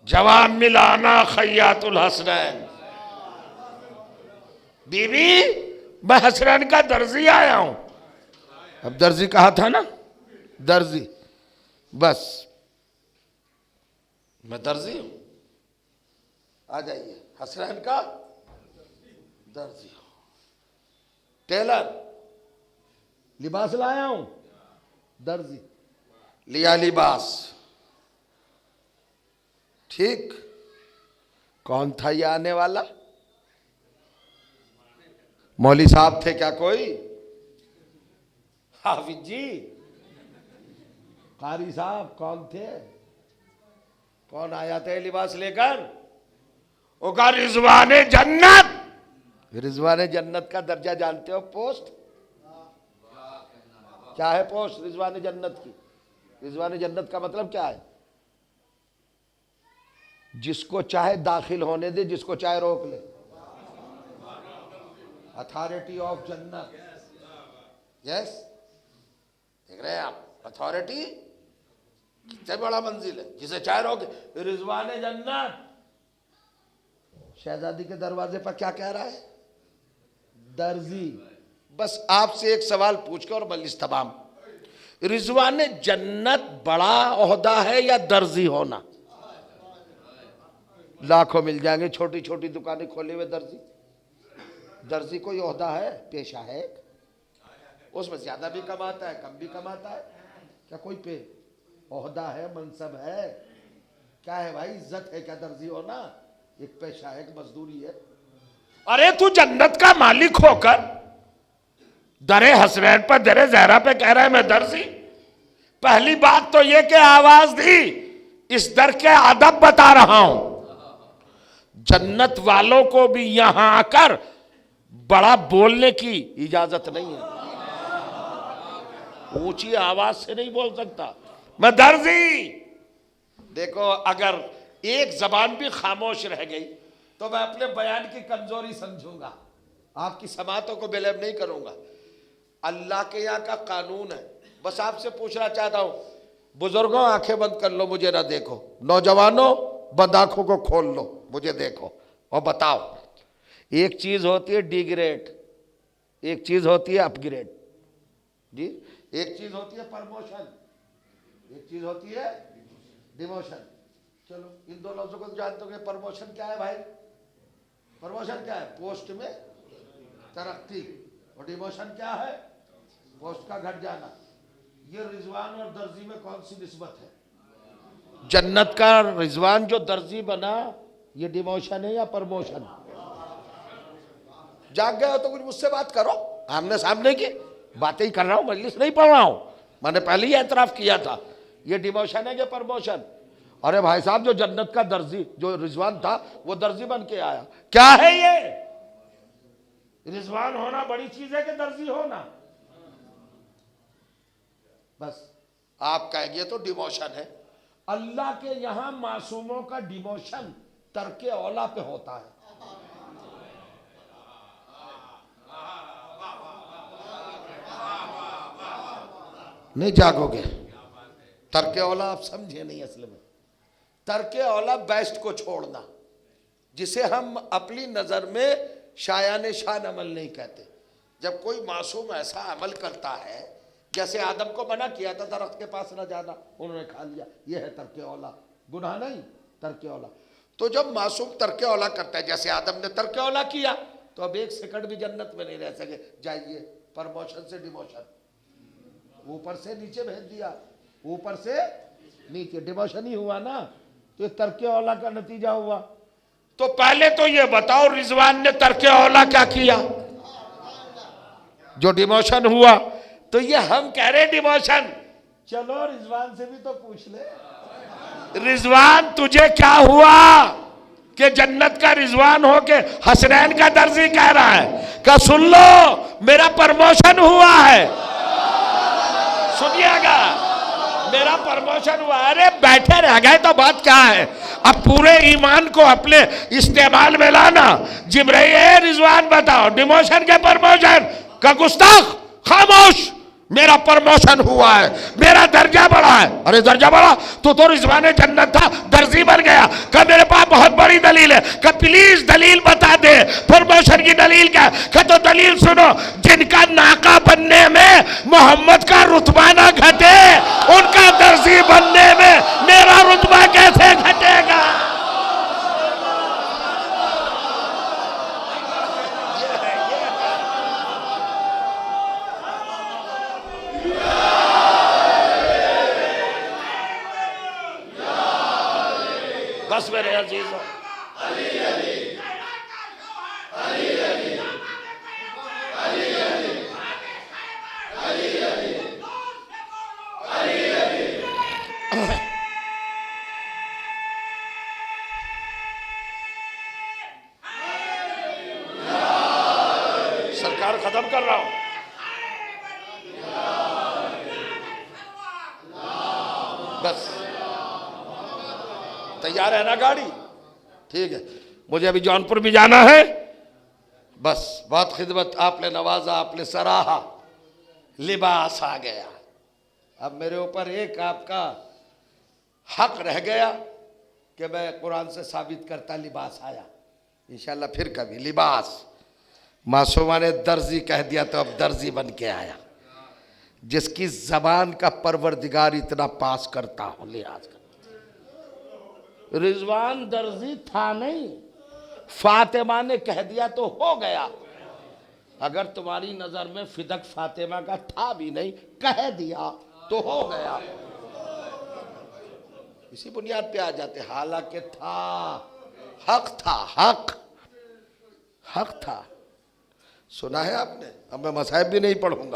جواب ملانا خیاط الحسنین. بی بی میں حسنین کا درزی آیا ہوں. اب درزی کہا تھا نا, درزی, بس میں درزی ہوں, آ جائیے. حسنین کا درزی ہوں. ٹیلر لباس لایا ہوں, درزی لیا لباس. ٹھیک, کون تھا یہ آنے والا؟ مولوی صاحب تھے کیا کوئی؟ حافظ جی, قاری صاحب کون تھے؟ کون آیا تھا لباس لے کر؟ وہ کہا رضوان جنت. رضوان جنت کا درجہ جانتے ہو؟ پوسٹ کیا ہے؟ پوسٹ رضوان جنت کی. رضوان جنت کا مطلب کیا ہے؟ جس کو چاہے داخل ہونے دے, جس کو چاہے روک لے. اتھارٹی آف جنت. یس, دیکھ رہے ہیں آپ, اتھارٹی کتنے بڑا منزل ہے, جسے چاہے روک. رضوان جنت شہزادی کے دروازے پر کیا کہہ رہا ہے؟ درزی. بس آپ سے ایک سوال پوچھ کر اور مجلس تمام. رضوان جنت بڑا عہدہ ہے یا درزی ہونا؟ لاکھوں مل جائیں گے چھوٹی چھوٹی دکانیں کھولے ہوئے درزی. کوئی عہدہ ہے, پیشہ ہے, اس میں زیادہ بھی کماتا ہے, کم بھی کماتا ہے. کیا کوئی پہ عہدہ ہے، منصب ہے، کیا ہے بھائی؟ عزت ہے کیا درزی ہونا؟ ایک پیشہ ہے، ایک مزدوری ہے۔ ارے تو جنت کا مالک ہو کر در حسنین پر در زہرا پہ کہہ رہا ہے میں درزی؟ پہلی بات تو یہ کہ آواز دی، اس در کے ادب بتا رہا ہوں۔ جنت والوں کو بھی یہاں آ کر بڑا بولنے کی اجازت نہیں ہے، اونچی آواز سے نہیں بول سکتا میں درزی۔ دیکھو اگر ایک زبان بھی خاموش رہ گئی تو میں اپنے بیان کی کمزوری سمجھوں گا، آپ کی سماعتوں کو بلیم نہیں کروں گا۔ اللہ کے یہاں کا قانون ہے۔ بس آپ سے پوچھنا چاہتا ہوں، بزرگوں آنکھیں بند کر لو، مجھے نہ دیکھو، نوجوانوں بند آنکھوں کو کھول لو، مجھے دیکھو اور بتاؤ، ایک چیز ہوتی ہے ڈی گریڈ، ایک چیز ہوتی ہے اپ گریڈ، جی ایک چیز ہوتی ہے پرموشن، ایک چیز ہوتی ہے ڈیموشن۔ چلو ان دو لفظوں کو جانتے ہو کہ پرموشن کیا ہے بھائی؟ پرموشن کیا ہے؟ پوسٹ میں ترقی، اور ڈیموشن کیا ہے؟ پوسٹ کا گھٹ جانا۔ یہ رضوان اور درزی میں کون سی نسبت ہے؟ جنت کا رضوان جو درزی بنا یہ ڈیموشن ہے یا پرموشن؟ جاگ گئے ہو تو کچھ مجھ سے بات کرو، آمنے سامنے کی باتیں ہی کر رہا ہوں، مجلس نہیں پڑھ رہا ہوں۔ میں نے پہلے ہی اعتراف کیا تھا، یہ ڈیموشن ہے کہ پرموشن؟ ارے بھائی صاحب جو جنت کا درزی جو رضوان تھا وہ درزی بن کے آیا، کیا ہے یہ؟ رضوان ہونا بڑی چیز ہے کہ درزی ہونا؟ بس آپ کہیں گے تو ڈیموشن ہے۔ اللہ کے یہاں معصوموں کا ڈیموشن ترک اولا پہ ہوتا ہے۔ نہیں جاگو گے؟ ترک اولا آپ سمجھے نہیں، اصل میں ترک اولا بیسٹ کو چھوڑنا، جسے ہم اپنی نظر میں شایان شان عمل نہیں کہتے۔ جب کوئی معصوم ایسا عمل کرتا ہے، جیسے آدم کو منع کیا تھا درخت کے پاس نہ جانا، انہوں نے کھا لیا، یہ ہے ترک اولا، گناہ نہیں، ترک اولا۔ تو جب معصوم ترک اولا کرتا ہے، جیسے آدم نے ترک اولا کیا، تو اب ایک سیکنڈ بھی جنت میں نہیں رہ سکے۔ جائیے پرموشن سے ڈیموشن، اوپر سے نیچے بھیج دیا، اوپر سے نیچے، ڈیموشن ہی ہوا نا، تو یہ ترک اولا کا نتیجہ ہوا۔ تو پہلے تو یہ بتاؤ رضوان نے ترک اولا کیا کیا جو ڈیموشن ہوا؟ تو یہ ہم کہہ رہے ڈیموشن، چلو رضوان سے بھی تو پوچھ لے، رضوان تجھے کیا ہوا کہ جنت کا رضوان ہو کے حسنین کا درزی کہہ رہا ہے کہ سن لو میرا پرموشن ہوا ہے، سنیے گا میرا پرموشن ہوا۔ ارے بیٹھے رہ گئے تو بات کیا ہے؟ اب پورے ایمان کو اپنے استعمال میں لانا۔ جبرائیل رضوان بتاؤ ڈیموشن کے پرموشن کا؟ گستاخ خاموش، میرا پرموشن ہوا ہے، میرا درجہ بڑھا ہے۔ ارے درجہ بڑھا؟ تو رضوان جنت تھا، درزی بن گیا۔ کہ میرے پاس بہت بڑی دلیل ہے، کہ پلیز دلیل بتا دے، پرموشن کی دلیل کیا ہے؟ کہ تو دلیل سنو، جن کا ناقہ بننے میں محمد کا رتبہ نہ گھٹے، ان کا درزی بننے میں میرا رتبہ کیسے گھٹے گا؟ بس میرے عزیزوں، سرکار ختم کر رہا ہوں۔ بس تیار ہے نا گاڑی؟ ٹھیک ہے، مجھے ابھی جونپور بھی جانا ہے۔ بس بہت خدمت، آپ نے نوازا، آپ نے سراہا، لباس آ گیا۔ اب میرے اوپر ایک آپ کا حق رہ گیا کہ میں قرآن سے ثابت کرتا لباس آیا۔ انشاءاللہ پھر کبھی لباس، معصومہ نے درزی کہہ دیا تو اب درزی بن کے آیا۔ جس کی زبان کا پروردگار اتنا پاس کرتا ہو، لحاظ کر۔ رضوان درزی تھا نہیں، فاطمہ نے کہہ دیا تو ہو گیا۔ اگر تمہاری نظر میں فدق فاطمہ کا تھا بھی نہیں، کہہ دیا تو ہو گیا. اسی بنیاد پہ آ جاتے. حالانکہ تھا حق تھا, حق تھا. سنا ہے آپ نے؟ اب میں مصائب بھی نہیں پڑھوں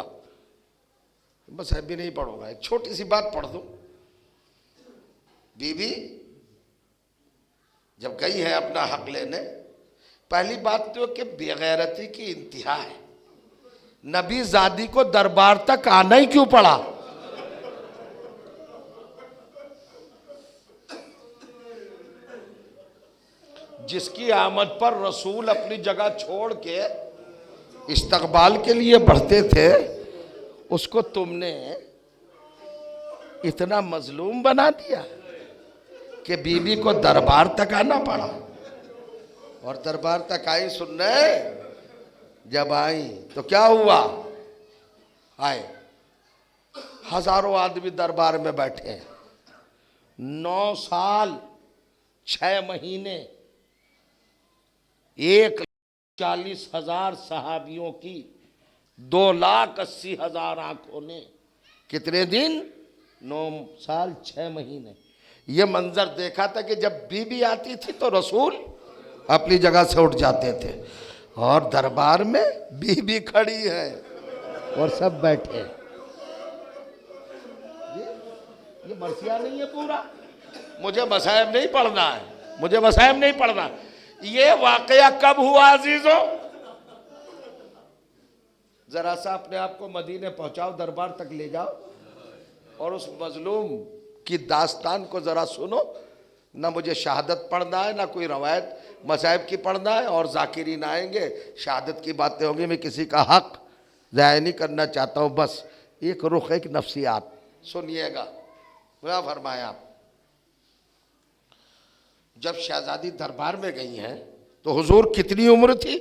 گا, ایک چھوٹی سی بات پڑھ دوں. بی بی جب گئی ہے اپنا حق لینے, پہلی بات تو کہ بے غیرتی کی انتہا ہے. نبی زادی کو دربار تک آنا ہی کیوں پڑا؟ جس کی آمد پر رسول اپنی جگہ چھوڑ کے استقبال کے لیے بڑھتے تھے, اس کو تم نے اتنا مظلوم بنا دیا کہ بی بی کو دربار تک آنا پڑا. اور دربار تک آئی سننے, جب آئی تو کیا ہوا؟ آئے ہزاروں آدمی دربار میں بیٹھے ہیں, 9 سال 6 مہینے 1,40,000 صحابیوں کی 2,80,000 آنکھوں نے کتنے دن؟ 9 سال 6 مہینے یہ منظر دیکھا تھا کہ جب بی بی آتی تھی تو رسول اپنی جگہ سے اٹھ جاتے تھے, اور دربار میں بی بی کھڑی ہے اور سب بیٹھے. یہ مرثیہ نہیں ہے پورا. مجھے مصائب نہیں پڑھنا. یہ واقعہ کب ہوا عزیزوں؟ ذرا سا اپنے آپ کو مدینے پہنچاؤ, دربار تک لے جاؤ, اور اس مظلوم کی داستان کو ذرا سنو. نہ مجھے شہادت پڑھنا ہے, نہ کوئی روایت مصائب کی پڑھنا ہے, اور ذاکرین آئیں گے, شہادت کی باتیں ہوں گی. میں کسی کا حق ضائع نہیں کرنا چاہتا ہوں, بس ایک رخ, ایک نفسیات. سنیے گا کیا فرمایا آپ. جب شہزادی دربار میں گئی ہیں تو حضور کتنی عمر تھی؟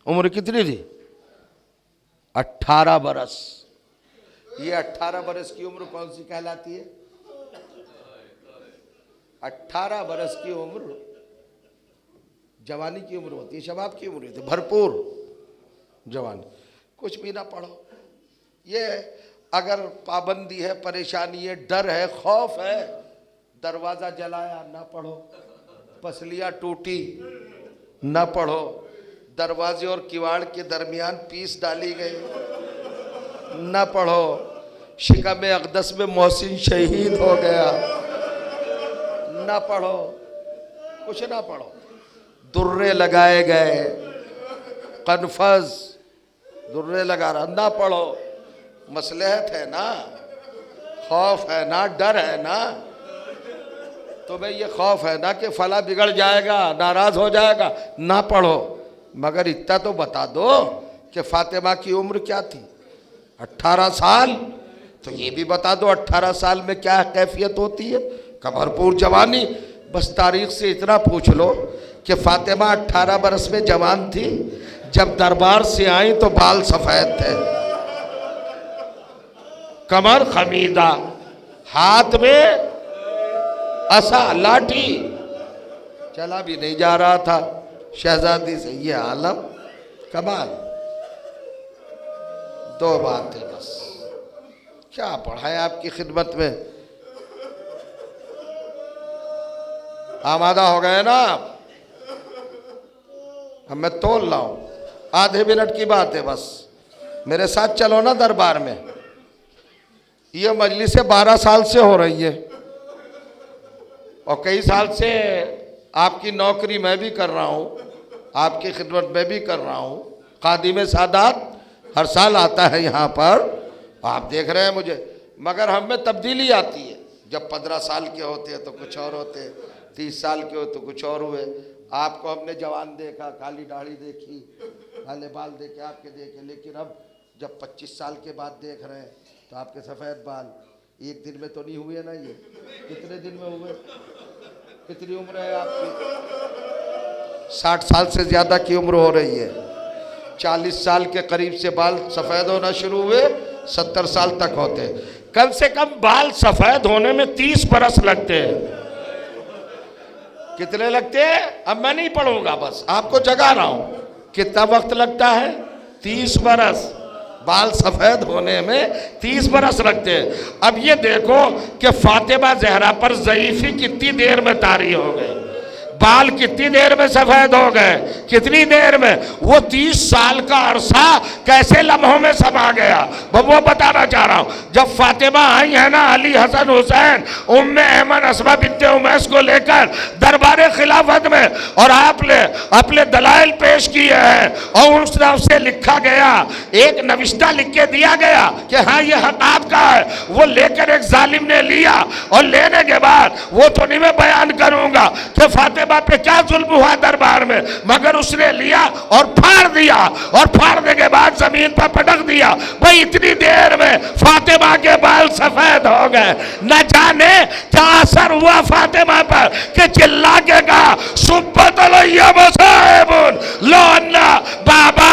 عمر کتنی تھی؟ 18 برس. یہ 18 برس کی عمر کون سی کہلاتی ہے؟ 18 برس کی عمر جوانی کی عمر ہوتی ہے, شباب کی عمر ہوتی ہے, بھرپور جوانی. کچھ بھی نہ پڑھو. یہ اگر پابندی ہے, پریشانی ہے, ڈر ہے, خوف ہے, دروازہ جلایا نہ پڑھو, پسلیاں ٹوٹی نہ پڑھو, دروازے اور کیواڑ کے درمیان پیس ڈالی گئی نہ پڑھو, شکم اقدس میں محسن شہید ہو گیا نہ پڑھو, کچھ نہ پڑھو. درے لگائے گئے, قنفذ درے لگا رہا, نہ پڑھو. مصلحت ہے نا, خوف ہے نا, ڈر ہے نا. تمہیں یہ خوف ہے نا کہ فلاں بگڑ جائے گا, ناراض ہو جائے گا, نہ پڑھو. مگر اتنا تو بتا دو کہ فاطمہ کی عمر کیا تھی؟ 18 سال. تو یہ بھی بتا دو 18 سال میں کیا کیفیت ہوتی ہے کہ بھرپور جوانی. بس تاریخ سے اتنا پوچھ لو کہ فاطمہ 18 برس میں جوان تھی, جب دربار سے آئیں تو بال سفید تھے, کمر خمیدہ, ہاتھ میں عصا لاٹھی, چلا بھی نہیں جا رہا تھا. شہزادی سے یہ عالم کمال. 2 باتیں بس, کیا پڑھائے آپ کی خدمت میں. آمادہ ہو گئے نا آپ؟ اب میں تول لاؤں, آدھے منٹ کی بات ہے بس, میرے ساتھ چلو نا دربار میں. یہ مجلس 12 سال سے ہو رہی ہے, اور کئی سال سے آپ کی نوکری میں بھی کر رہا ہوں, آپ کی خدمت میں بھی کر رہا ہوں. خادم سادات ہر سال آتا ہے یہاں پر, آپ دیکھ رہے ہیں مجھے. مگر ہم میں تبدیلی آتی ہے. جب 15 سال کے ہوتے ہیں تو کچھ اور ہوتے ہیں, 30 سال کے ہو تو کچھ اور ہوئے. آپ کو ہم نے جوان دیکھا, کالی داڑھی دیکھی, کالے بال دیکھے آپ کے دیکھے, لیکن اب جب 25 سال کے بعد دیکھ رہے ہیں تو آپ کے سفید بال ایک دن میں تو نہیں ہوئے نا. یہ کتنے دن میں ہوئے؟ کتنی عمر ہے آپ کی؟ 60 سال سے زیادہ کی عمر ہو رہی ہے. 40 سال کے قریب سے بال سفید ہونا شروع ہوئے, 70 سال تک ہوتے. کم سے کم بال سفید ہونے میں 30 برس لگتے ہیں. کتنے لگتے ہیں؟ اب میں نہیں پڑھوں گا, بس آپ کو جگا رہا ہوں. کتنا وقت لگتا ہے؟ 30 برس. بال سفید ہونے میں 30 برس لگتے ہیں۔ اب یہ دیکھو کہ فاطمہ زہرا پر ضعیفی کتنی دیر میں طاری ہو گئی، بال کتنی دیر میں سفید ہو گئے، کتنی دیر میں؟ وہ 30 سال کا عرصہ کیسے لمحوں میں سما گیا، وہ بتانا چاہ رہا ہوں۔ جب فاطمہ آئی ہے نا علی حسن حسین ام ایمن اسماء بنت امیس کو لے کر دربار خلافت میں، اور آپ نے اپنے دلائل پیش کیے ہیں، اور اس طرف سے لکھا گیا، ایک نوشتہ لکھ کے دیا گیا کہ ہاں یہ حق آپ کا ہے، وہ لے کر ایک ظالم نے لیا، اور لینے کے بعد وہ تو نہیں میں بیان کروں گا کہ فاطمہ پہ کیا ظلم ہوا دربار میں، مگر اس نے لیا اور پھاڑ دیا، اور پھاڑنے کے بعد زمین پر پٹک دیا۔ بھئی اتنی دیر میں فاطمہ کے بال سفید ہو گئے۔ نہ جانے کیا اثر ہوا فاطمہ پر کہ چلا کے کہا سبت علیہ مصائب، لو انا بابا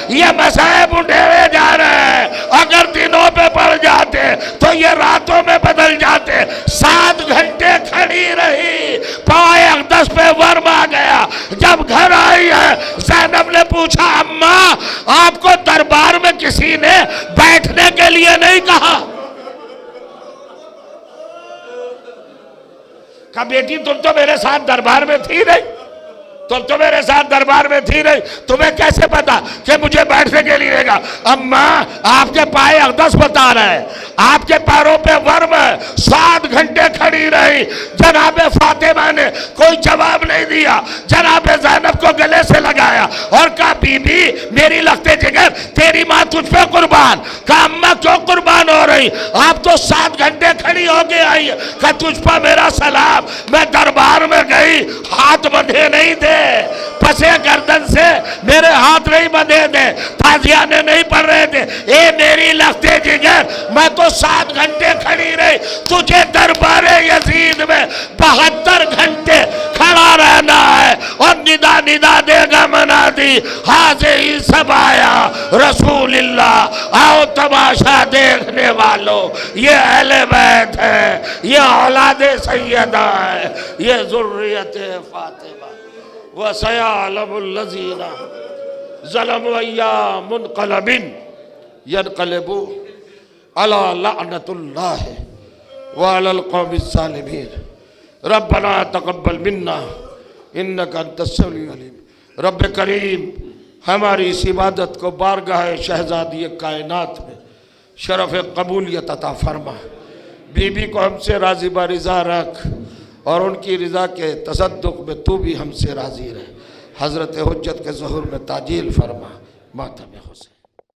یہ مصائب اٹھے جا رہے ہیں، اگر دنوں پہ پڑ جاتے تو یہ راتوں میں بدل جاتے۔ 7 گھنٹے کھڑی رہی، پائے اقدس پہ ورم آ گیا۔ جب گھر آئی ہے زینب نے پوچھا اماں آپ کو دربار میں کسی نے بیٹھنے کے لیے نہیں کہا؟ کہا بیٹی تم تو میرے ساتھ دربار میں تھی نہیں، تم تو میرے ساتھ دربار میں تھی نہیں، تمہیں کیسے پتا کہ مجھے بیٹھنے کے لیے رہے گا؟ اماں آپ کے پائے اقدس بتا رہے ہیں، آپ کے پیروں پہ ورم ہے۔ 7 گھنٹے کھڑی رہی، جناب فاطمہ نے کوئی جواب نہیں دیا، جناب زینب کو گلے سے لگایا اور کہا بی بی میری لختے جگر تیری ماں تجھ پہ قربان۔ کہا اماں کیوں قربان ہو رہی؟ آپ تو 7 گھنٹے کھڑی ہو کے آئی۔ کہا تجھ پہ میرا سلام، میں دربار میں گئی ہاتھ بندھے نہیں تھے، پسے گردن سے میرے ہاتھ نہیں بندھے تھے، تازیانے نہیں پڑھ رہے تھے۔ اے میری لختے جگر میں تو 7 گھنٹے کھڑی رہی، تجھے دربار یزید میں 72 گھنٹے کھڑا رہنا ہے، اور ندا دے گا منادی حاضر سب آیا رسول اللہ، آؤ تماشا دیکھنے والوں، یہ اہل بیت ہے، یہ اولاد سیدہ ہے، یہ ذریت فاطمہ۔ وَسَيَعْلَمُ الَّذِينَ ظَلَمُوا أَيَّ مُنْقَلَبٍ يَنْقَلِبُونَ عَلَى لَعْنَةِ اللَّهِ وَعَلَى الْقَوْمِ الظَّالِمِينَ رَبَّنَا تَقَبَّلْ مِنَّا إِنَّكَ أَنْتَ السَّمِيعُ الْعَلِيمُ۔ رب کریم ہماری اس عبادت کو بارگاہ شہزادی کائنات میں شرف قبولیت عطا فرما، بی بی کو ہم سے راضی برضا رکھ، اور ان کی رضا کے تصدق میں تو بھی ہم سے راضی رہ۔ حضرت حجت کے ظہور میں تعجیل فرما، ماتم حسین۔